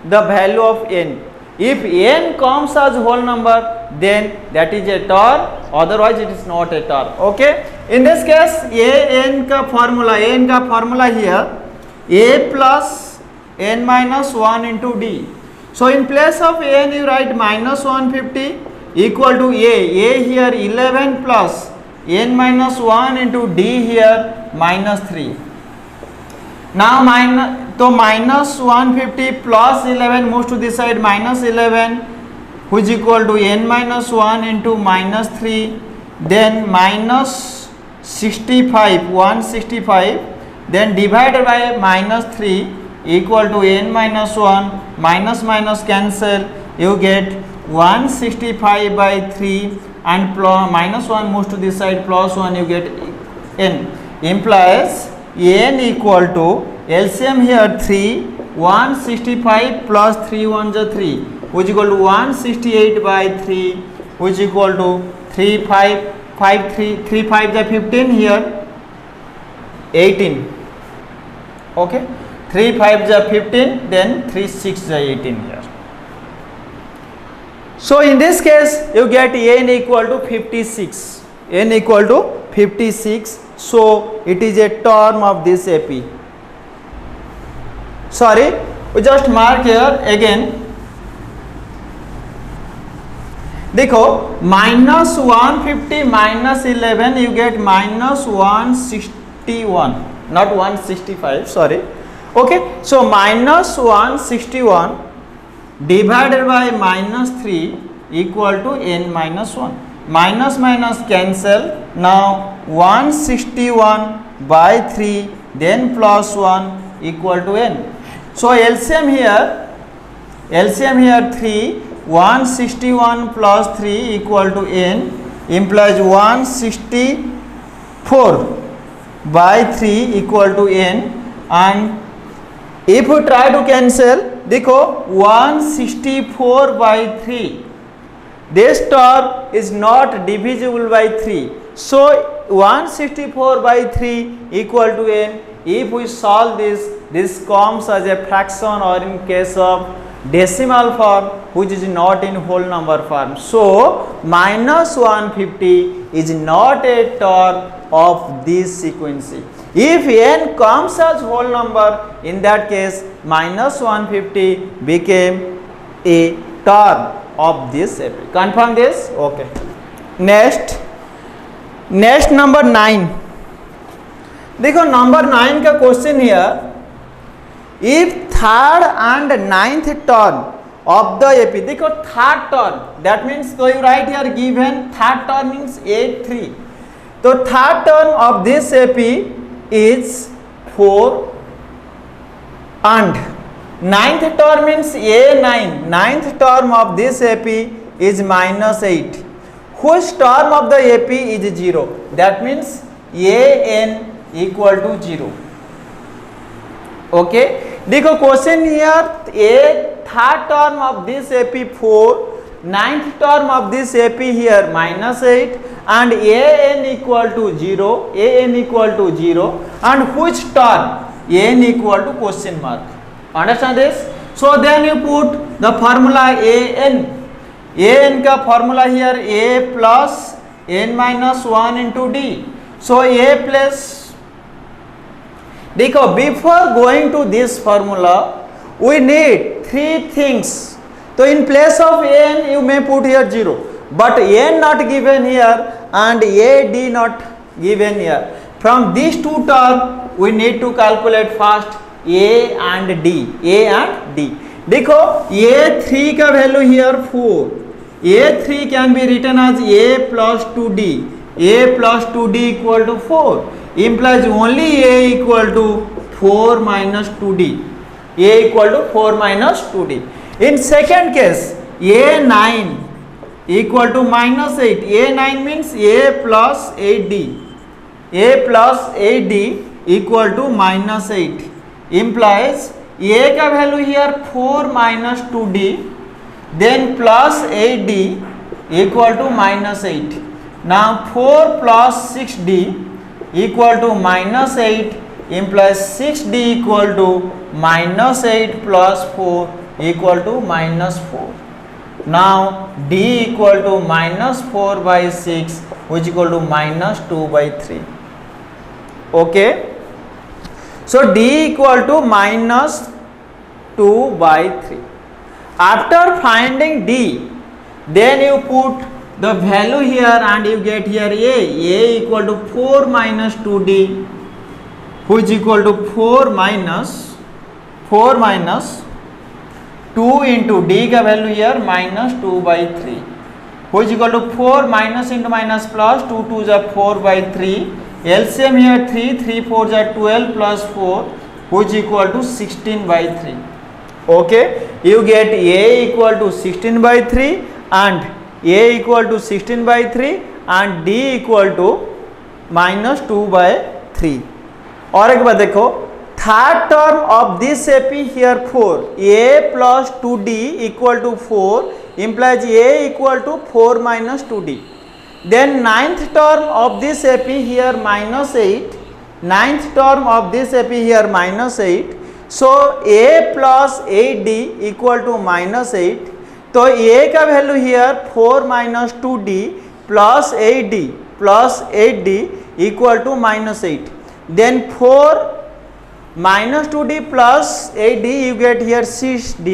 the value of n. If n comes as whole number, then that is a term, otherwise it is not a term. Okay? In this case, n का formula here, a plus n minus 1 into d. So in place of n you write minus 150 equal to a here 11 plus n minus 1 into d here minus 3. Now minus 150 plus 11 moves to this side, minus 11, which is equal to n minus 1 into minus 3, then minus 65, 165, then divided by minus 3 equal to n minus 1, minus minus cancel, you get 165 by 3, and plus minus 1 moves to this side, plus 1, you get n, implies n equal to LCM here 3, 165 plus 3 1 is 3, which is equal to 168 by 3, which is equal to 3 5 is 15 here 18. Okay, 3 5 is 15, then 3 6 is 18 here. So in this case you get n equal to 56, n equal to 56. So it is a term of this AP. Sorry, we just mark here again. देखो minus 150 minus 11 you get minus 161, not 165, sorry. Okay, so minus 161 divided by minus 3 equal to n minus 1. Minus minus cancel. Now 161 by 3 then plus 1 equal to n. So LCM here 3, 161 plus 3 equal to n, implies 164 by 3 equal to n, and if we try to cancel, देखो 164 by 3, this term is not divisible by 3, so 164 by 3 equal to n. If we solve this comes as a fraction, or in case of decimal form, which is not in whole number form. So minus 150 is not a term of this sequence. If n comes as whole number, in that case minus 150 became a term of this AP. Confirm this? Okay. Next number 9. देखो number 9 का question here. If third and ninth term of the AP, देखो third term, that means so you write here given third term means 8 3. So third term of this AP is 4, and ninth term means A9. Ninth term of this AP is minus 8. Whose term of the AP is 0? That means AN equal to 0. Okay. देखो question here A third term of this AP 4, ninth term of this AP here minus 8, and AN equal to 0, and which term? AN equal to question mark. Understand this? So then you put the formula AN का formula here A plus n minus 1 into D. So A plus, देखो before going to this formula we need 3 things. So in place of n you may put here 0, but n not given here and AD not given here. From these two terms we need to calculate first A and D. देखो A3 का value here 4. A3 can be written as A plus 2D. A plus 2D equal to 4. implies only a equal to 4 minus 2d. A equal to 4 minus 2d. In second case, a9 equal to minus 8. a9 means a plus 8d. a plus 8d equal to minus 8 implies a का value here 4 minus 2d, then plus 8d equal to minus 8. Now 4 plus 6d equal to minus 8 implies 6d equal to minus 8 plus 4 equal to minus 4. Now d equal to minus 4 by 6 which equal to minus 2 by 3. Okay. So d equal to minus 2 by 3. After finding d, then you put the value here and you get here a equal to 4 minus 2d which equal to 4 minus 2 into d का value here minus 2 by 3 which equal to 4 minus into minus plus 2 2 is 4 by 3. LCM here 3 3 4 is 12 plus 4 which equal to 16 by 3. Okay, you get a equal to 16 by 3 and a equal to 16 by 3 and d equal to minus 2 by 3. और एक बात देखो, third term of this AP here 4, a plus 2d equal to 4 implies a equal to 4 minus 2d. Then ninth term of this AP here minus 8, ninth term of this AP here minus 8. So a plus 8d equal to minus 8. तो a का value here 4 minus 2d plus 8d equal to minus 8. Then 4 minus 2d plus 8d you get here 6d.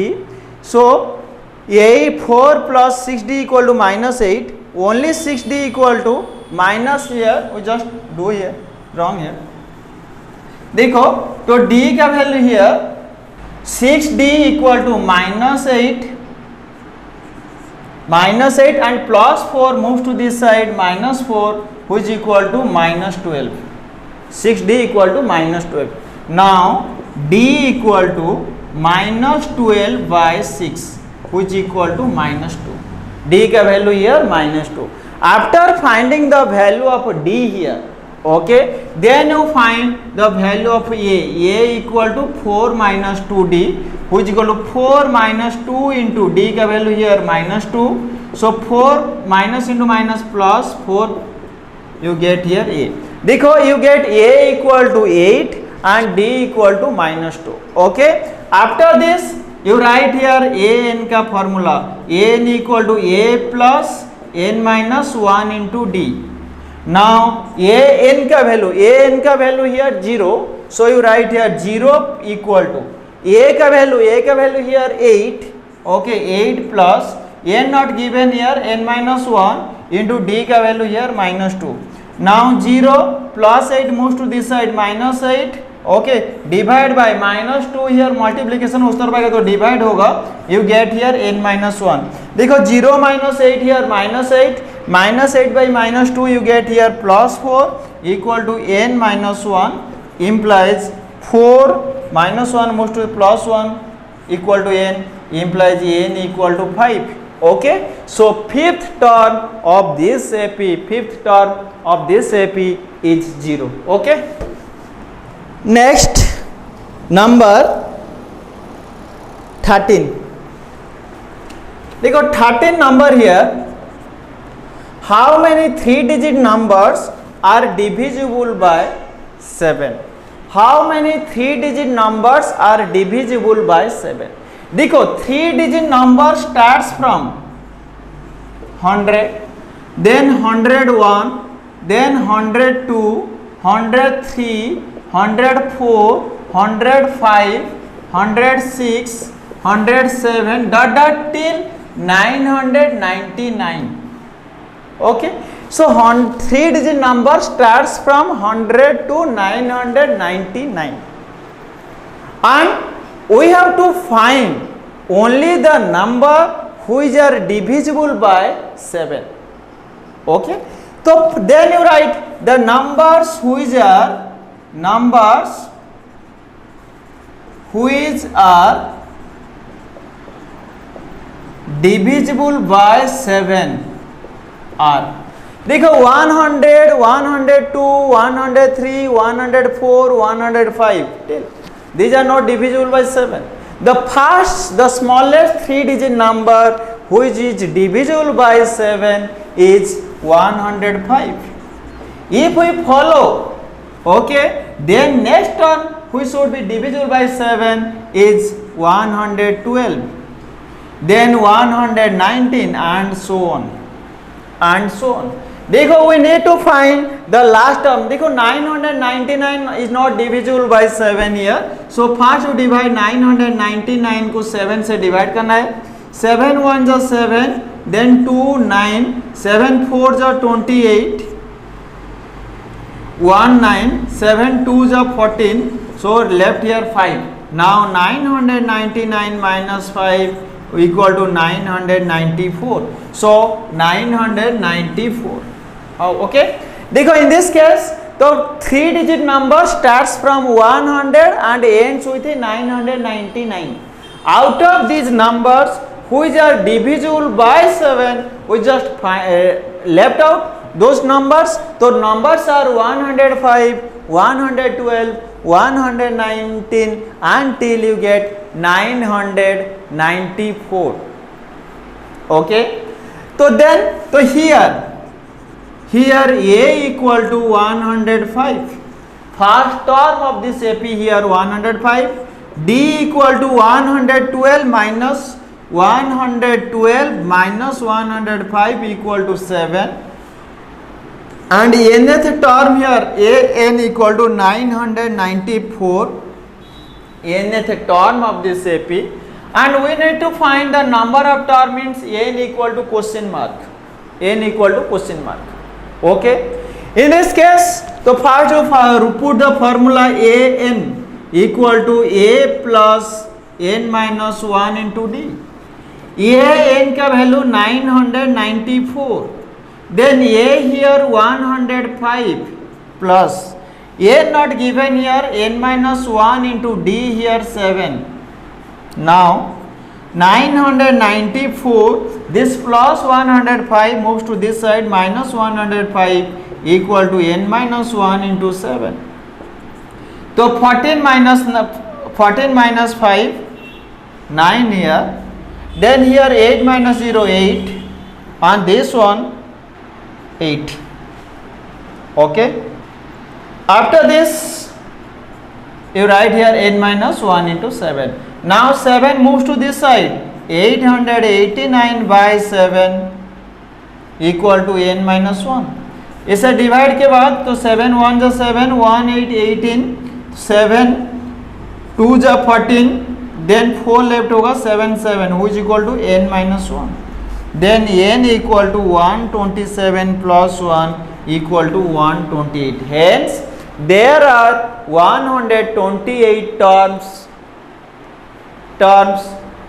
So a 4 plus 6d equal to minus 8. Only 6d equal to minus here we just do here wrong here. देखो तो d का value here 6d equal to minus 8 and plus 4 moves to this side minus 4 which equal to minus 12. 6d equal to minus 12. Now d equal to minus 12 by 6 which equal to minus 2. d का value here minus 2. After finding the value of d here, okay, then you find the value of a equal to 4 minus 2d which equal to 4 minus 2 into d का value here minus 2. So 4 minus into minus plus 4 you get here a. देखो you get a equal to 8 and d equal to minus 2. Okay, after this you write here an का formula, an equal to a plus n minus 1 into d. Now an का value here 0, so you write here 0 equal to a का value here 8. Okay, 8 plus n not given here n minus 1 into d का value here minus 2. Now 0 plus 8 moves to this side minus 8. Okay, divide by minus 2 here multiplication उस तरफ आएगा तो divide होगा, you get here n minus 1. देखो 0 minus 8 here minus 8 by minus 2 you get here plus 4 equal to n minus 1 implies 4 minus 1 moves to plus 1 equal to n implies n equal to 5. Okay, so fifth term of this AP is 0. Okay, next number 13. देखो 13 number here, how many 3-digit numbers are divisible by 7? How many 3-digit numbers are divisible by 7? देखो 3-digit number starts from 100, then 101, then 102, 103, 104, 105, 106, 107 till 999. Okay, so 3-digit number starts from 100 to 999 and we have to find only the number which are divisible by 7. Okay, So then you write the numbers which are divisible by 7 are, देखो 100, 102, 103, 104, 105. These are not divisible by 7. The smallest 3-digit number which is divisible by 7 is 105. If we follow, okay, then next term which should be divisible by 7 is 112, then 119, and so on and so on. देखो we need to find the last term. देखो 999 is not divisible by 7 here, so first you divide 999 को 7 से divide करना है. 7 1 जा 7, then 2 9, 7 4 जा 28, 1 9, 7 2 जा 14, so left here 5. Now 999 minus 5 equal to 994, so 994. Okay, देखो in this case तो 3-digit number starts from 100 and ends with 999. Out of these numbers which are divisible by 7, we just left out those numbers. So numbers are 105, 112, 119 until you get 994. Okay, so then so here A equal to 105, first term of this AP here 105, D equal to 112 minus 112 minus 105 equal to 7, and nth term here AN equal to 994, nth term of this AP, and we need to find the number of term means N equal to question mark, N equal to question mark. Okay, in this case so first you put the formula AN equal to A plus N minus 1 into D. N का value 994, then A here 105 plus A not given here, N minus 1 into D here 7. Now 994, this plus 105 moves to this side, minus 105 equal to N minus 1 into 7. So 14 minus 5, 9 here, then here 8 minus 0, 8, and this one 8. Okay, after this you write here N minus 1 into 7. Now 7 moves to this side, 889 by 7 equal to N minus 1. इसे divide के बाद तो 7 1 जा 7, 1 8 18, 7 2 जा 14, then 4 left होगा 7 7 which equal to N minus 1. Then N equal to 127 plus 1 equal to 128. Hence there are 128 terms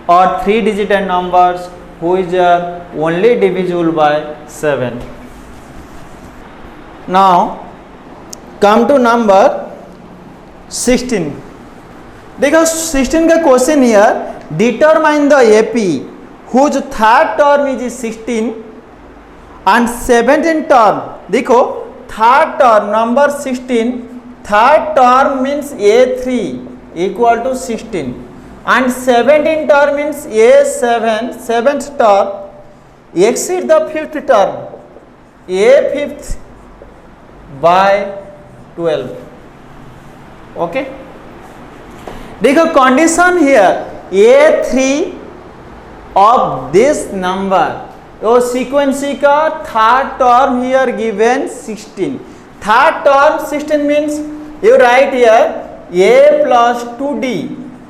or 3-digit numbers which are only divisible by 7. Now come to number 16. देखो 16 का question here, determine the AP whose third term is 16 and 17 term. देखो third term number 16, third term means A3 equal to 16 and 17 term means A7, 7th term exceed the 5th term, A 5th by 12. Okay, देखो condition here, A3 of this number, तो sequence का third term here given 16, third term 16 means you write here A plus 2D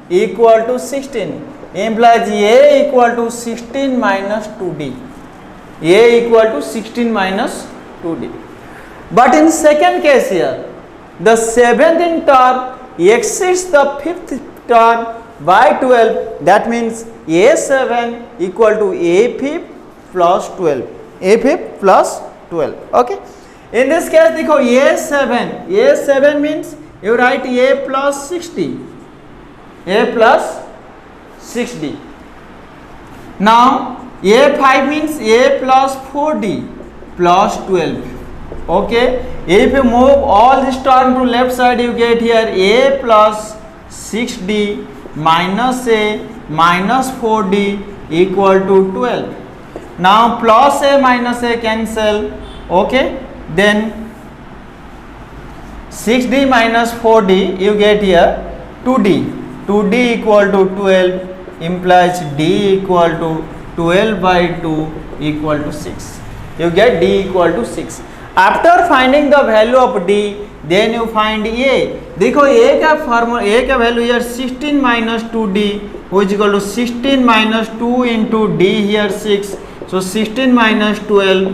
equal to 16, implies A equal to 16 minus 2D, A equal to 16 minus 2D. But in second case here, the 17th term exceeds the 5th term by 12, that means A7 equal to A5 plus 12, A5 plus 12. Okay. In this case देखो A7 means you write A plus 60. Now A5 means A plus 4D plus 12. Okay, if you move all this term to left side, you get here A plus 6D minus A minus 4D equal to 12. Now plus A minus A cancel. Okay, then 6D minus 4D you get here 2D equal to 12 implies D equal to 12 by 2 equal to 6. You get D equal to 6. After finding the value of D, then you find A. देखो A का formula, A का value here 16 minus 2D which is equal to 16 minus 2 into D here 6. So 16 minus 12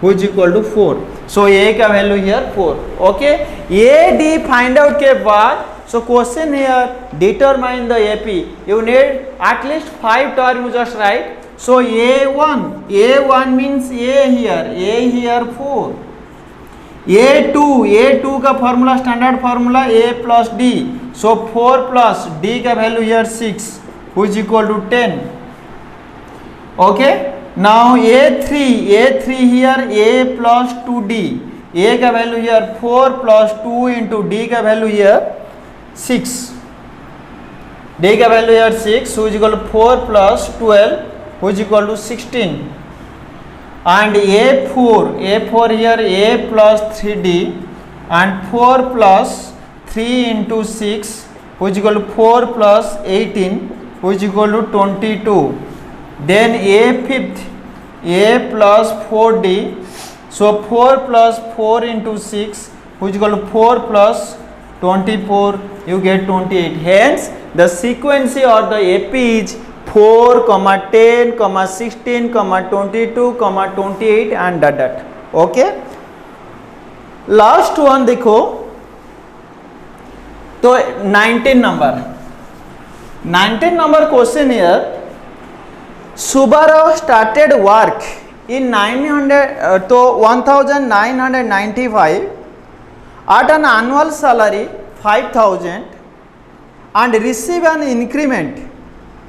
which is equal to 4. So A का value here 4. Okay. A D find out के बाद, so question here determine the AP. You need at least 5 terms, you just write. So A1 means A here 4. A2 का formula standard formula A plus D. So 4 plus D का value here 6 which is equal to 10. Okay. Now A3 here A plus 2D. A का value here 4 plus 2 into D का value here 6. D का value here 6 which is equal to 4 plus 12 which is equal to 16. And A4 here A plus 3D and 4 plus 3 into 6 which is equal to 4 plus 18 which is equal to 22. Then A5th A plus 4D, so 4 plus 4 into 6 which is equal to 4 plus 24, you get 28. Hence the sequence or the AP is 4, 10, 16, 22, 28 and dot. Okay. Last one देखो तो 19 number question here. Subaru started work in 1995 at an annual salary 5,000 and receive an increment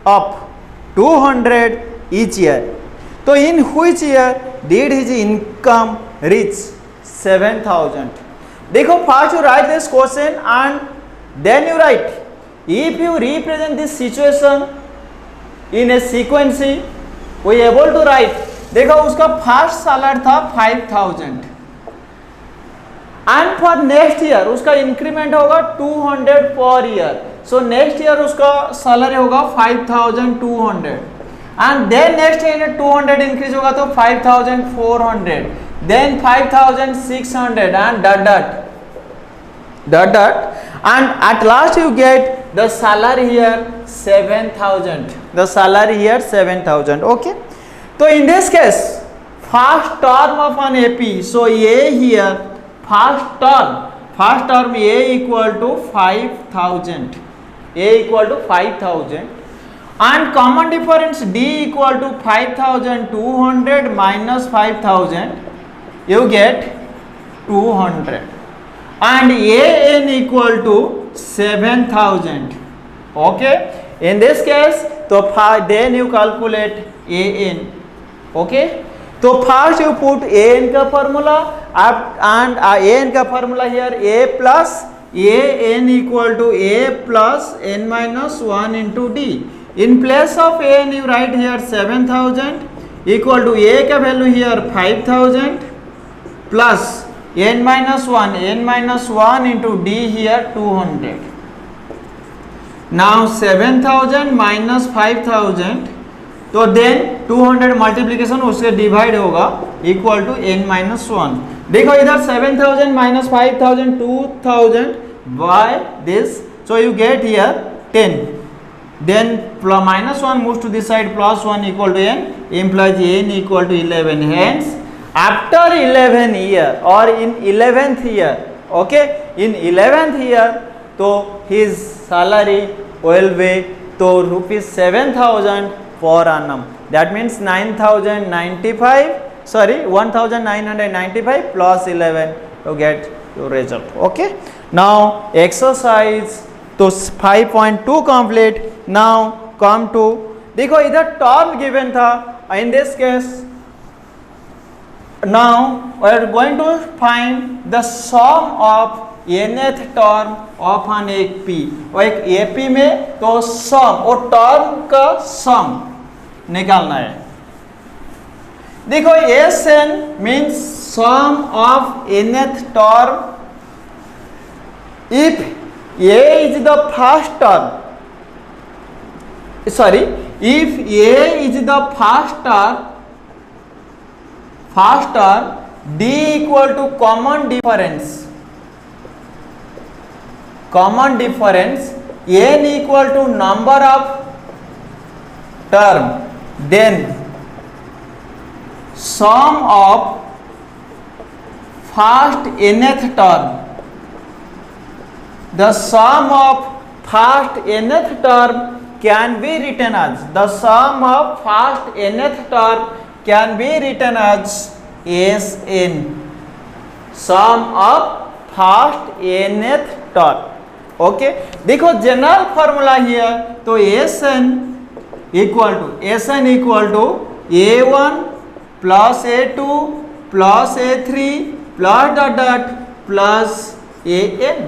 of 200 each year. So in which year did his income reach 7,000? देखो first you write this question and then you write. If you represent this situation in a sequence, we able to write. देखो उसका first salary था 5,000 and for next year उसका increment होगा 200 per year. So next year उसका salary होगा 5,200 and then next year 200 increase होगा तो 5,400 then 5,600 and dot and at last you get the salary here 7,000. The salary here 7,000. Okay. So in this case, first term of an AP. So A here, first term A equal to 5,000. A equal to 5,000. And common difference D equal to 5,200 minus 5,000. You get 200. And AN equal to 7,000. Okay. In this case, so then you calculate AN. Okay. So first you put AN का formula and AN का formula here A plus AN equal to A plus N minus 1 into D. In place of AN you write here 7,000 equal to A का value here 5,000 plus N minus 1 into D here 200. Now 7,000 minus 5,000, तो then 200 multiplication उससे divide होगा equal to n minus 1. देखो इधर 7,000 minus 5,000 2,000 by this, so you get here 10. Then minus 1 moves to this side, plus 1 equal to n, implies n equal to 11. Hence after 11 year or in 11th year, okay, in 11th year, तो his salary will be तो rupees 7,000 per annum. That means 9,095 sorry 1995 plus 11 to get your result. Okay, now exercise तो 5.2 complete. Now come to, देखो इधर term given था. In this case now we are going to find the sum of nth term of an AP. और एक AP में तो सम और term का सम निकालना है. देखो Sn means sum of nth term. If A is the first term, sorry, if A is the first term, D equal to common difference, n equal to number of term, then sum of first nth term, the sum of first nth term can be written as, the sum of first nth term can be written as Sn, sum of first nth term. Okay, देखो general formula here तो Sn equal to A1 plus A2 plus A3 plus dot plus An,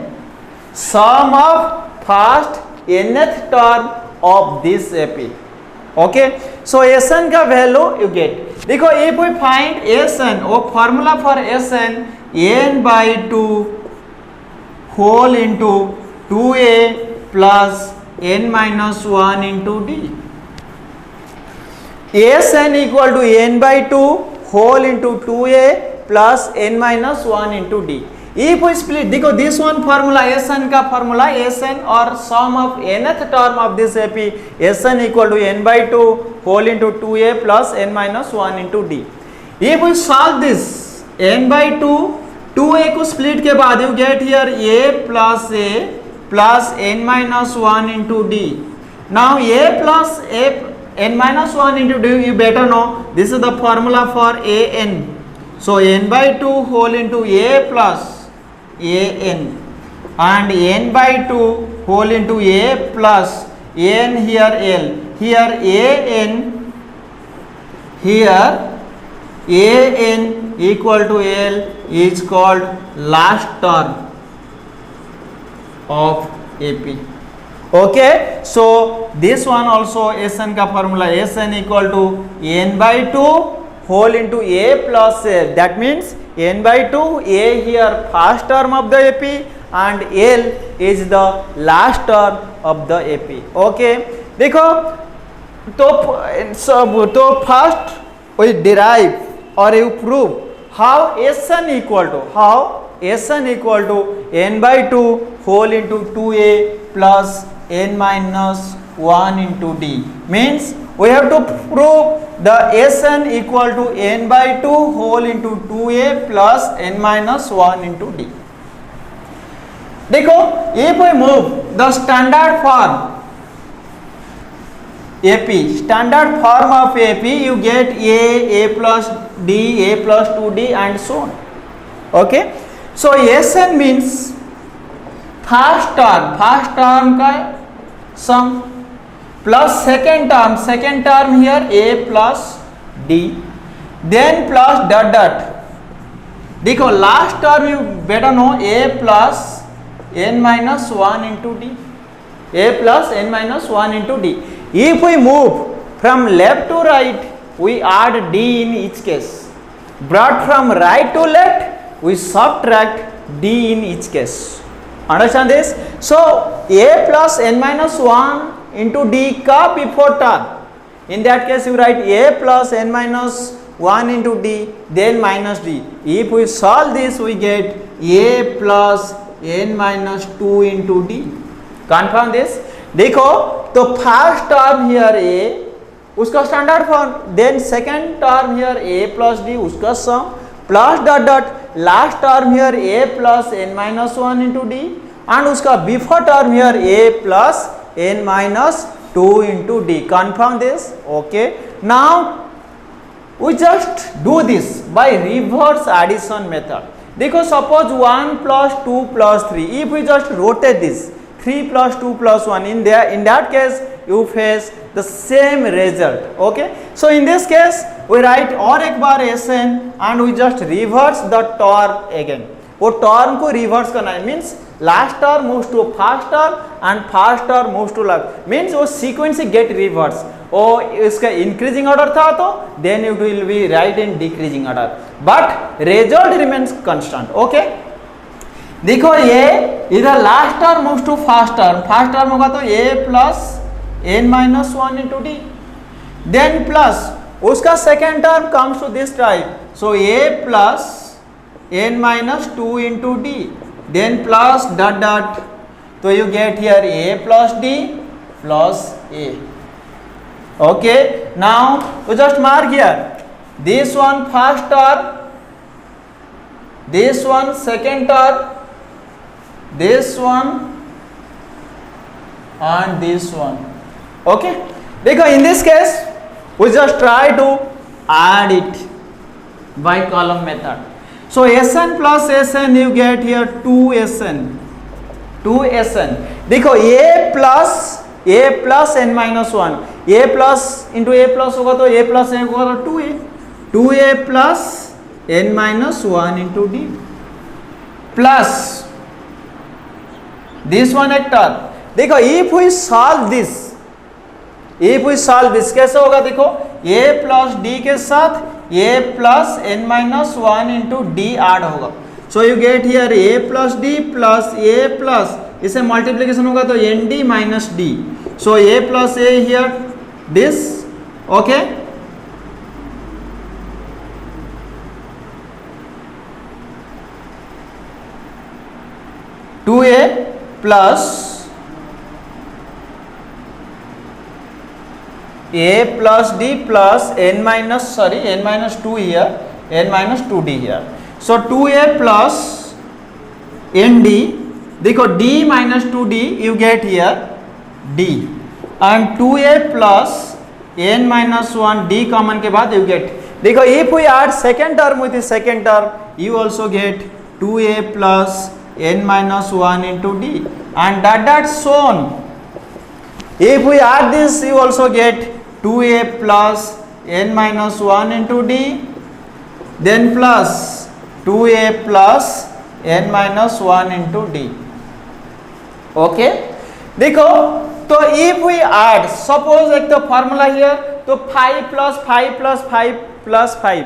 sum of first nth term of this AP. Okay, so Sn का value you get. देखो if we find Sn, or formula for Sn, n by 2 whole into 2a plus n minus 1 into d. Sn equal to n by 2 whole into 2a plus n minus 1 into d. If we split, देखो this one formula Sn का formula, Sn or sum of nth term of this AP, Sn equal to n by 2 whole into 2a plus n minus 1 into d. If we solve this n by 2, 2a को split के बाद you get here a plus n minus 1 into d. Now a plus n minus 1 into d, you better know this is the formula for an. So n by 2 whole into a plus an, and n by 2 whole into a plus n here l, here an equal to l is called last term of AP. Okay, so this one also Sn का formula, Sn equal to n by 2 whole into a plus l, that means n by 2, a here first term of the AP and l is the last term of the AP. Okay, देखो तो first we derive or you prove how Sn equal to n by 2 whole into 2a plus n minus 1 into d. Means we have to prove the Sn equal to n by 2 whole into 2a plus n minus 1 into d. देखो if we move the standard form AP, standard form of AP, you get a plus d, a plus 2d and so on. Okay, so Sn means first term का sum plus second term here a plus d, then plus dot. देखो last term you better know a plus n minus 1 into d, a plus n minus 1 into d. If we move from left to right, we add d in each case. Brought from right to left, we subtract d in each case. Understand this? So a plus n minus 1 into d ka before term. In that case, you write a plus n minus 1 into d, then minus d. If we solve this, we get a plus n minus 2 into d. Confirm this? देखो तो first term here a उसका standard form, then second term here a plus d उसका sum plus dot last term here a plus n minus 1 into D and उसका before term here a plus n minus 2 into D. Confirm this? Okay. Now we just do this by reverse addition method. देखो suppose 1 plus 2 plus 3, if we just rotate this 3 plus 2 plus 1, in that case you face the same result. Okay, so in this case we write और एक बार Sn and we just reverse the term again. वो term को reverse करना है, means last term moves to first term and first term moves to last, means वो sequence get reverse. और इसका इंक्रीजिंग ऑर्डर था तो then it will be write in decreasing order, but result remains constant. Okay, देखो ये इधर last term moves to first term होगा तो a plus n minus 1 into D, then plus उसका second term comes to this type, so a plus n minus 2 into d, then plus dot dot, so you get here a plus d plus a. Okay, now you just mark here this one first term, this one second term, this one and this one. Okay, because in this case we just try to add it by column method. So Sn plus Sn you get here 2Sn. देखो a plus n minus 1, a plus into a plus होगा तो a plus n होगा तो 2a plus n minus 1 into d plus this one एक term. देखो if we solve this कैसे होगा, देखो a plus d के साथ a plus n minus 1 into d add होगा, so you get here a plus d plus a plus, इसे multiplication होगा तो nd minus d, so a plus a here this. okay, two a plus a plus d plus n minus 2 here, n minus 2d here, so 2a plus nd, देखो d minus 2d you get here d, and 2a plus n minus 1 d common के बाद you get, देखो if we add second term with the second term you also get 2a plus n minus 1 into d, and that shown. If we add this you also get 2a plus n minus 1 into d, then plus 2a plus n minus 1 into d. okay, देखो तो if we add, suppose एक तो formula here तो 5 plus 5 plus 5 plus 5,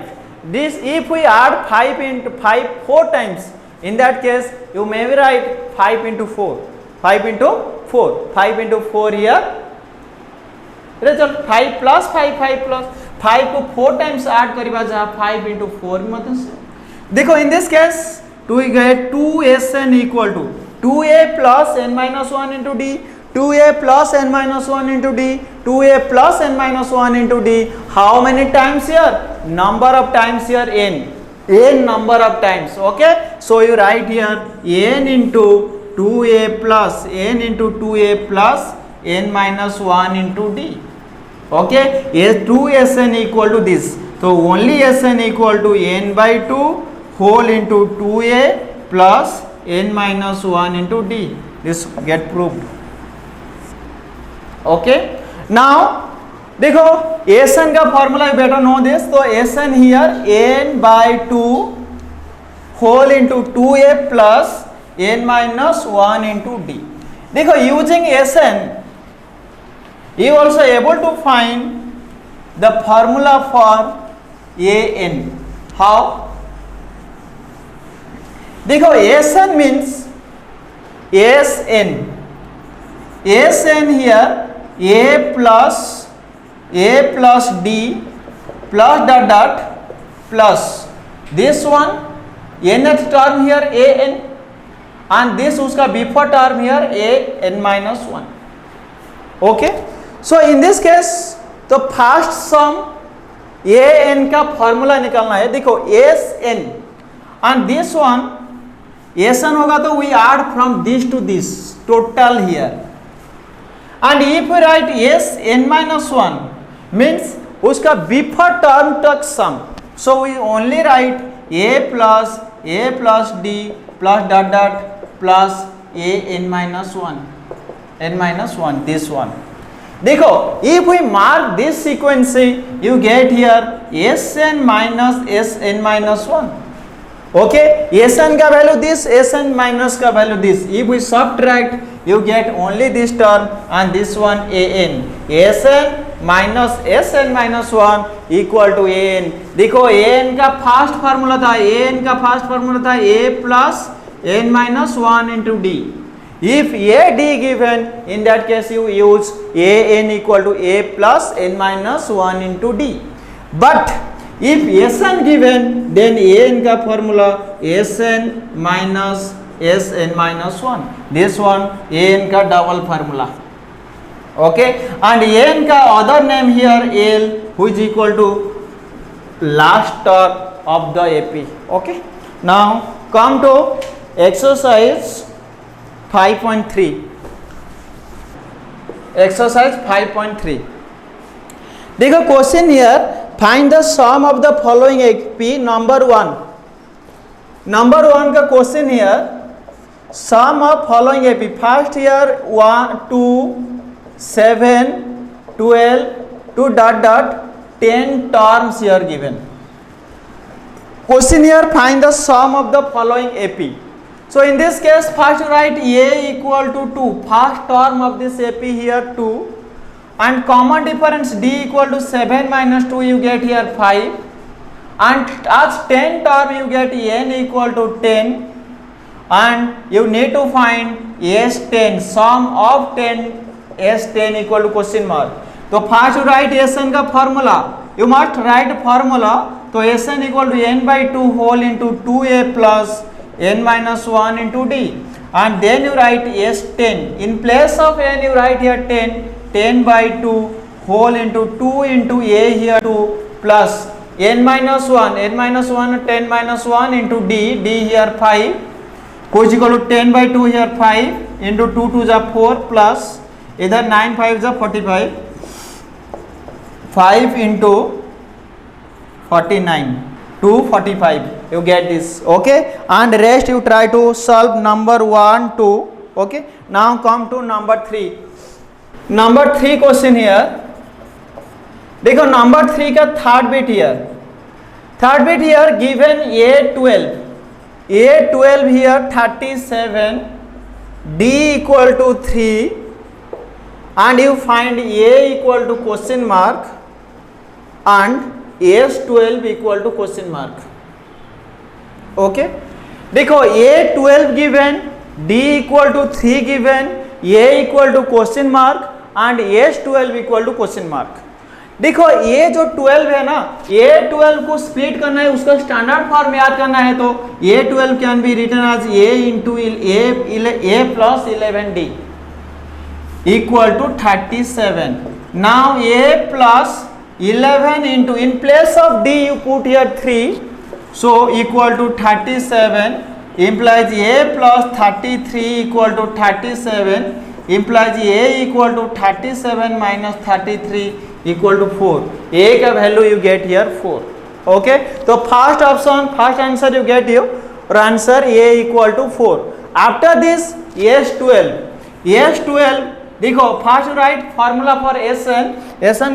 this if we add 5 into 5 4 times, in that case you may write 5 into 4 5 into 4 here, result 5 plus 5 plus 5 को 4 times add करिबा जा 5 into 4 मतलब से, देखो in this case to we get 2Sn equal to 2a plus n minus 1 into d, 2a plus n minus 1 into d, 2a plus n minus 1 into d, how many times here, number of times here n number of times. okay, so you write here n into 2a plus n into 2a plus n minus 1 into d. okay, 2Sn equal to this, so only Sn equal to n by 2 whole into 2a plus n minus 1 into d, this get proved. okay, now देखो Sn का formula you better know this, तो Sn here n by 2 whole into 2a plus n minus 1 into d. देखो using Sn you also able to find the formula for an. how, देखो Sn means Sn here a plus d plus dot dot plus this one nth term here an, and this उसका before term here an minus 1. okay, so in this case तो first some an का formula निकालना है, देखो Sn and this one Sn होगा तो we add from this to this total here, and if we write Sn minus 1 means उसका before टर्म तक सम, so we only write a plus d plus dot dot plus a n minus 1 this one. देखो if we mark this sequence you get here sn minus sn minus 1. okay, sn का value this, sn minus का value this. if we subtract you get only this term and this one an. sn minus sn minus 1 equal to an. देखो an का first formula था, a plus n minus 1 into d. if a d given, in that case you use a n equal to a plus n minus 1 into d. but if sn given, then a n का formula sn minus sn minus 1. this one a n का double formula. okay, and a n का other name here l, which is equal to last term of the AP. okay, now come to exercise 5.3. exercise 5.3. देखो question here, find the sum of the following AP. Number one का question here, sum of following AP. First here 1 2 7 12 2 dot dot 10 terms here given. question here, find the sum of the following AP. So in this case first write a equal to 2, first term of this AP here 2, and common difference d equal to 7 minus 2 you get here 5, and as 10 term you get n equal to 10, and you need to find s10, sum of 10 s10 equal to question mark. तो first write sn का formula, you must write formula. तो sn equal to n by 2 whole into 2a plus n minus 1 into d, and then you write s10. In place of n you write here 10 by 2 whole into 2 into a here 2 plus n minus 1 10 minus 1 into d here 5, which equal to 10 by 2 here 5 into 2 2 is 4 plus इधर 9 5 is 45, 5 into 49 245, you get this. okay, and rest you try to solve number 1 2. okay, now come to number 3 question here. देखो number 3 का third bit here given a12 here 37, d equal to 3, and you find a equal to question mark and s12 equal to question mark. okay, देखो a12 given, d equal to 3 given, a equal to question mark and s12 equal to question mark. देखो ये जो 12 है ना, a12 को split करना है, उसका स्टैंडर्ड फॉर्म याद करना है. तो a12 can be written as a into a plus 11d equal to 37. now a plus 11 into, in place of d you put here 3, so equal to 37 implies a plus 33 equal to 37 implies a equal to 37 minus 33 equal to 4. a का value you get here 4. okay, तो first option, first answer you get your answer a equal to 4. after this s12 देखो first write formula for sn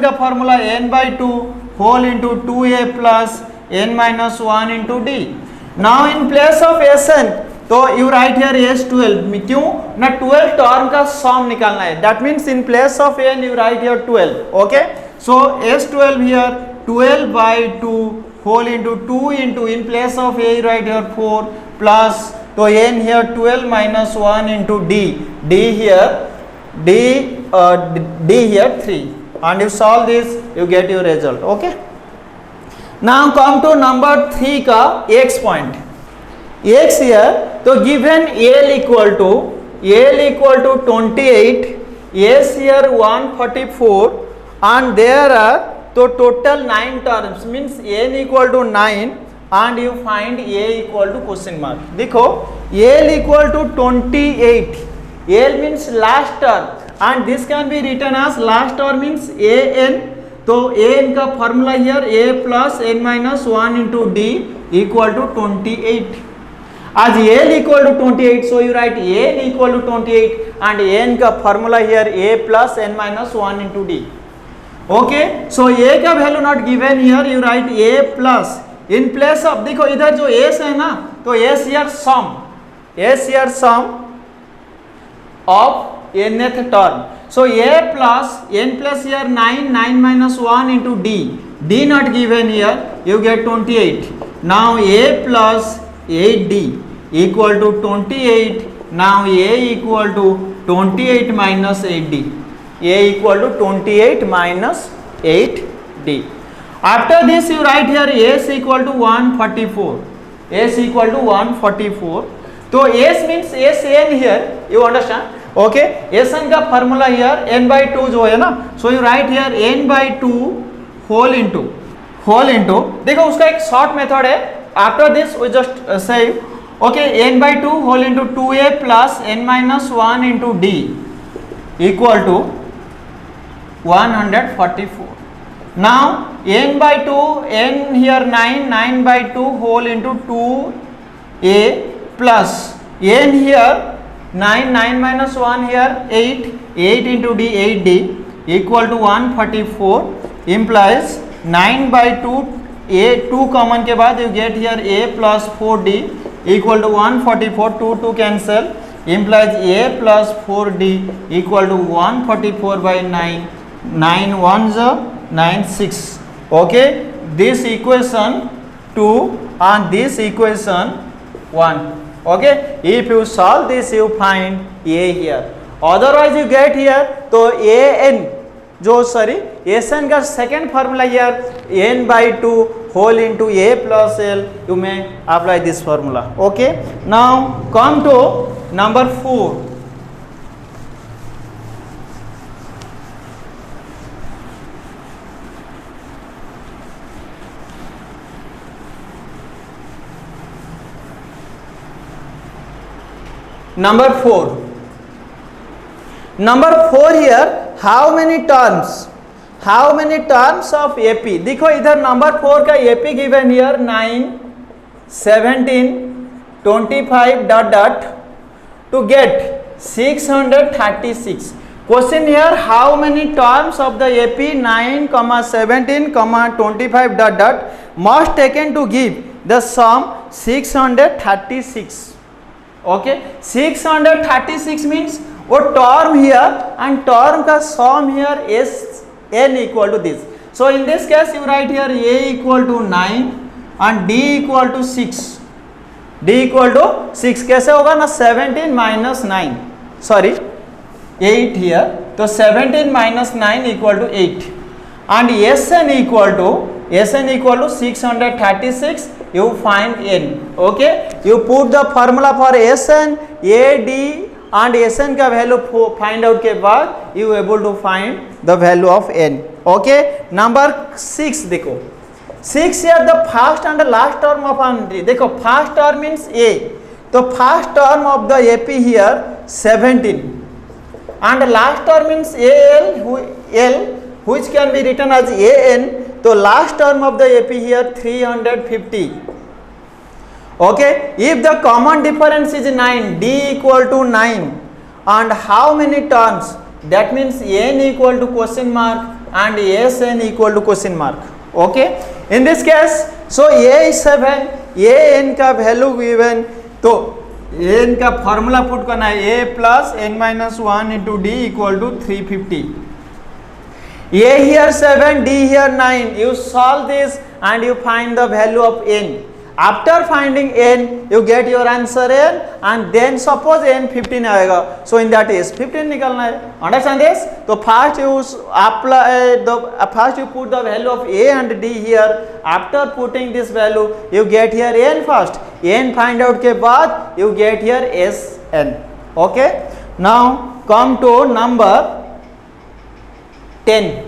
का formula n by 2 whole into 2a plus n minus 1 into d. Now in place of sn, तो you write here s12. क्यों ना 12 term का sum निकालना है, that means in place of n you write here 12. Okay, so s12 here 12 by 2 whole into 2 into, in place of a you write here 4 plus, तो n here 12 minus 1 into d here 3, and you solve this you get your result. okay, now come to number 3 का x point. x here, तो given l equal to 28, s here 144, and there are तो total 9 terms, means n equal to 9, and you find a equal to question mark. देखो l equal to 28, l means last term, and this can be written as last term means an तो n का formula here a plus n minus 1 into d equal to 28. As n equal to 28, so you write n equal to 28 and n का formula here a plus n minus 1 into d. Okay, so a का value not given here, you write a plus in place of, देखो इधर जो s है ना, तो s here sum of nth term. So a plus n plus here 9 minus 1 into d not given here, you get 28. Now a plus 8d equal to 28. Now a equal to 28 minus 8d. A equal to 28 minus 8d. After this you write here s equal to 144. S equal to 144. So s means sn here, you understand? Okay, sn का formula here n by 2 जो है ना, so you write here n by 2 whole into. देखो उसका एक short method है. After this we just say okay, n by 2 whole into 2a plus n minus 1 into d equal to 144. Now n by 2, n here 9 by 2 whole into 2a plus n here 9 minus 1 here 8 into d 8d equal to 144 implies 9 by 2 a 2 common के बाद you get here a plus 4d equal to 144. 2 cancel implies a plus 4d equal to 144 by 9. 9 1s 9 6. Okay, this equation 2 and this equation 1. Okay, if you solve this you find a here, otherwise you get here तो an जो sn का second formula here n by 2 whole into a plus l, you may apply this formula. Okay, now come to number 4. Number 4 here, how many terms of AP? देखो इधर number 4 का AP given here 9 17 25 dot to get 636. Question here, how many terms of the AP 9 17 25 dot must taken to give the sum 636. Okay, 636 means वो term here and term का sum here S N equal to this. So in this case you write here A equal to 9 and D equal to 6. कैसे होगा ना, 17 minus 9 sorry 8 here, तो 17 minus 9 equal to 8 and s N equal to 636. You find n. Okay, you put the formula for s n a d and sn का value find out के बाद you able to find the value of n. Okay, number 6 देखो, 6 here the first and the last term of an entry. देखो first term means a, तो first term of the AP here 17 and last term means al which can be written as an, तो last term of the AP here 350. Okay, if the common difference is 9, d equal to 9 and how many terms, that means n equal to question mark and sn equal to question mark. Okay, in this case so a is 7, an का value given, तो n का formula put करना है a plus n minus 1 into d equal to 350. a here 7, d here 9, you solve this and you find the value of n. After finding n, you get your answer n, and then suppose n 15 आएगा, so in that case 15 निकलना है. Understand this? तो first you put the value of a and d here. After putting this value, you get here n first. n find out के बाद you get here s n. Okay. Now come to number 10.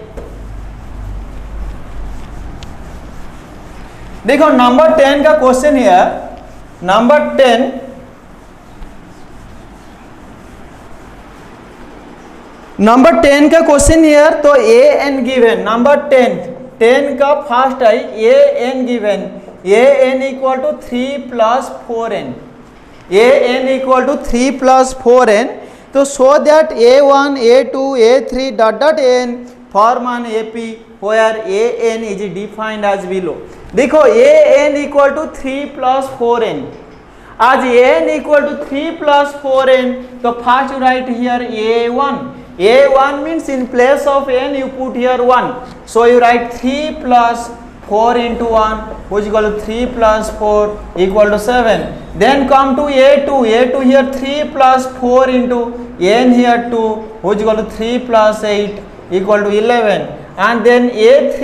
देखो number 10 का question है. Number 10 number 10 का question here, तो ए N given, number 10 का first है A N given, A N equal to 3 plus 4n, A N equal to 3 plus 4n, तो so that a1 a2 a3 dot dot n form an AP where an is defined as below। देखो an equal to 3 plus 4n, as an equal to 3 plus 4n, so first you write here a1 means in place of n you put here 1, so you write 3 plus 4 into 1 which is equal to 3 plus 4 equal to 7. Then come to a2 here 3 plus 4 into n here 2 which is equal to 3 plus 8 equal to 11, and then a3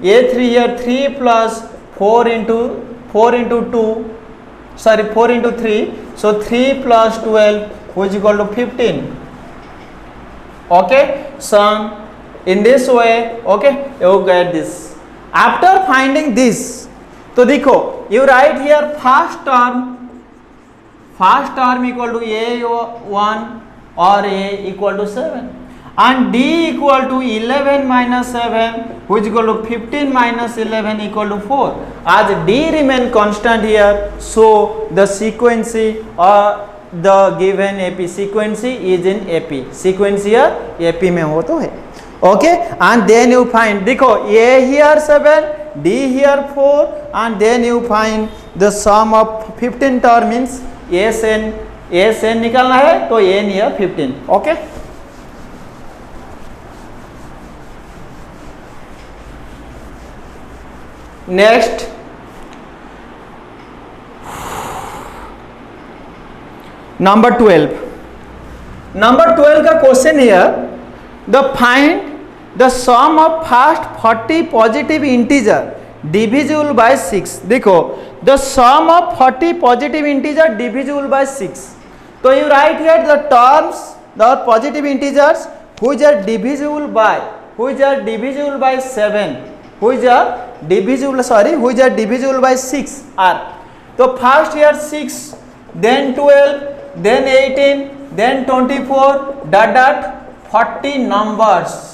here 3 plus 4 into 2, sorry 4 into 3, so 3 plus 12 which is equal to 15. Okay, son, in this way, okay, you get this. After finding this, तो देखो you write here first term equal to a1 or a equal to 7, and d equal to 11 minus 7 which is equal to 15 minus 11 equal to 4. As d remain constant here, so the sequence or the given AP sequence is in AP, sequence here AP में हो तो है. Okay, and then you find, देखो a here 7, d here 4, and then you find the sum of 15 term means Sn निकालना है, तो n here 15. Okay, next number 12. Number 12 का question here, the find the sum of first 40 positive integer divisible by 6. देखो the sum of 40 positive integer divisible by 6, तो you write here the terms, the positive integers which are divisible by 7, which are divisible by 6 are, तो first here 6, then 12, then 18, then 24 dot 40 numbers.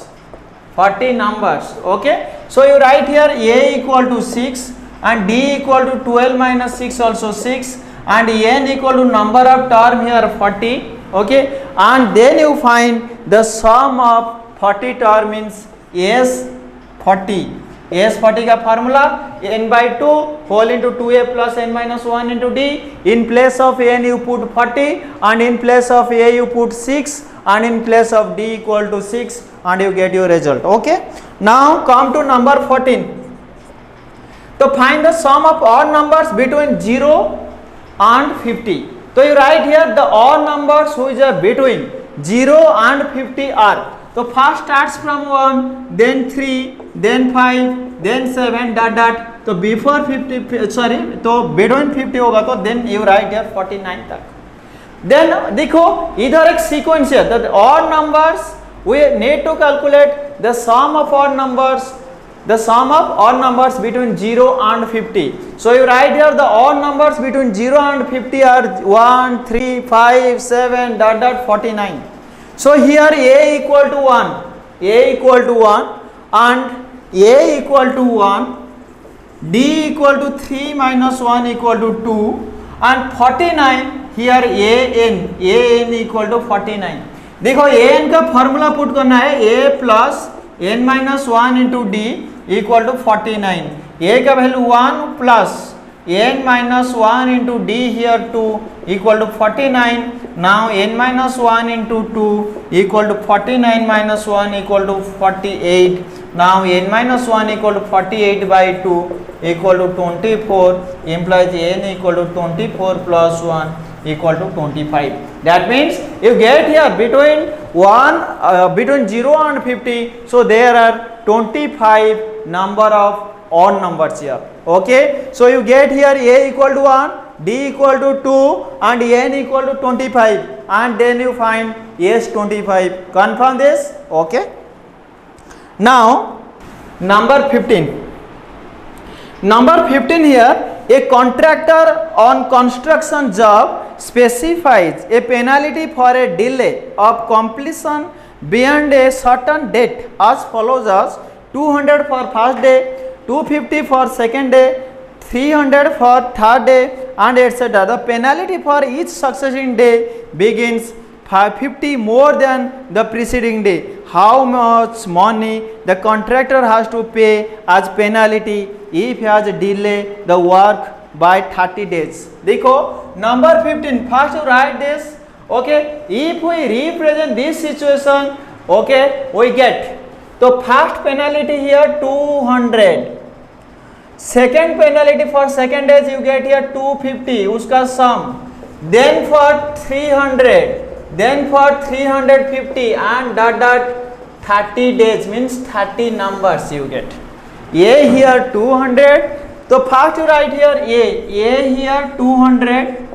Okay, so you write here a equal to 6 and d equal to 12 minus 6 also 6, and n equal to number of term here 40. Okay, and then you find the sum of 40 term means S40 का formula n by 2 whole into 2a plus n minus 1 into d. In place of n you put 40, and in place of a you put 6, and in place of d equal to 6, and you get your result. Okay, now come to number 14. To find the sum of odd numbers between 0 and 50. So you write here the odd numbers which are between 0 and 50 are, so first starts from 1, then 3, then 5, then 7 dot, तो before 50, sorry, तो between 50 होगा, तो then you write here 49 तक. Then देखो इधर एक sequence है, the odd numbers we need to calculate the sum of odd numbers between 0 and 50. So you write here the odd numbers between 0 and 50 are 1, 3, 5, 7 dot 49. So here a equal to 1, and a equal to 1, d equal to 3 minus 1 equal to 2, and 49 here an equal to 49. देखो an का formula put करना है, a plus n minus 1 into d equal to 49. a का value 1 plus n minus 1 into d here 2 equal to 49. Now n minus 1 into 2 equal to 49 minus 1 equal to 48. Now n minus 1 equal to 48 by 2 equal to 24, implies n equal to 24 plus 1 equal to 25. That means you get here between 0 and 50, so there are 25 number of odd numbers here. Okay, so you get here a equal to 1, d equal to 2, and n equal to 25, and then you find S25. Confirm this. Okay, now number 15. Number 15 here, a contractor on construction job specifies a penalty for a delay of completion beyond a certain date as follows as 200 for first day, 250 for second day, 300 for third day, and etc. The penalty for each succeeding day begins 50 more than the preceding day. How much money the contractor has to pay as penalty if he has delayed the work by 30 days. देखो number 15, first you write this. Okay, if we represent this situation, okay, we get the first penalty here 200, second penalty for second days you get here 250 uska sum, then for 300, then for 350 and dot 30 days means 30 numbers you get. A here 200, so first you write here A here 200,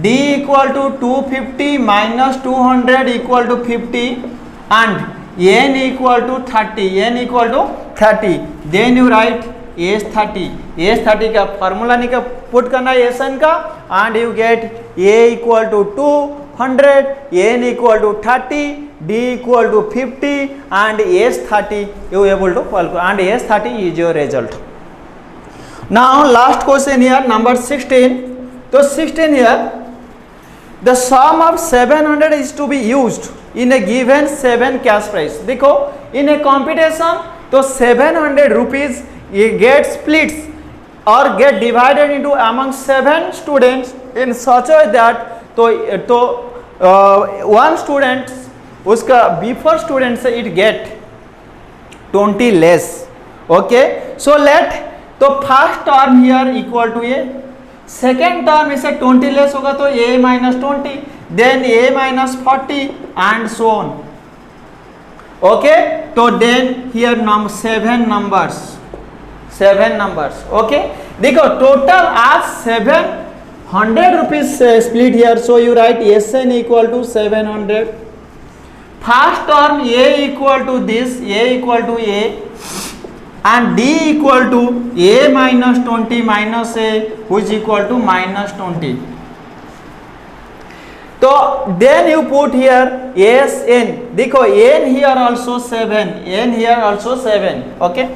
D equal to 250 minus 200 equal to 50 and N equal to 30, N equal to 30. Then you write S30, S30 का formula निका put करना है Sn का and you get A equal to 200, N equal to 30, D equal to 50 and S30 you able to calculate and S30 is your result. Now last question here number 16. So 16 here, the sum of 700 is to be used in a given 7 cash price. देखो in a competition तो 700 rupees get splits or get divided into among 7 students in such a way that तो one student उसका before student से it get 20 less. Okay, so let तो first term here equal to a, second term इसे 20 less होगा तो a minus 20, then a minus 40 and so on. Okay, तो then here 7 numbers. Okay, देखो total आज 700 rupees split here, so you write Sn equal to 700. First term a equal to this, a equal to a and D equal to A minus 20 minus A which is equal to minus 20. So then you put here Sn. देखो n here also 7, n here also 7. Okay.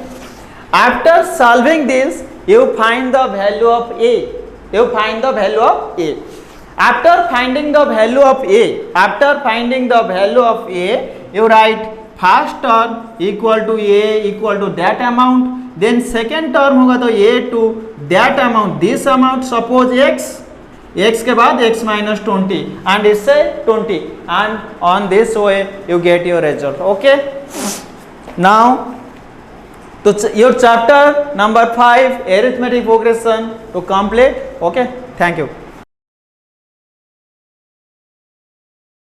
After solving this, you find the value of A. You find the value of A. After finding the value of A, you write first term equal to A equal to that amount, then second term होगा तो A to that amount, this amount suppose x के बाद x minus 20 and इससे 20 and on this way you get your result. Okay, now तो your chapter number 5 arithmetic progression to complete. Okay, thank you.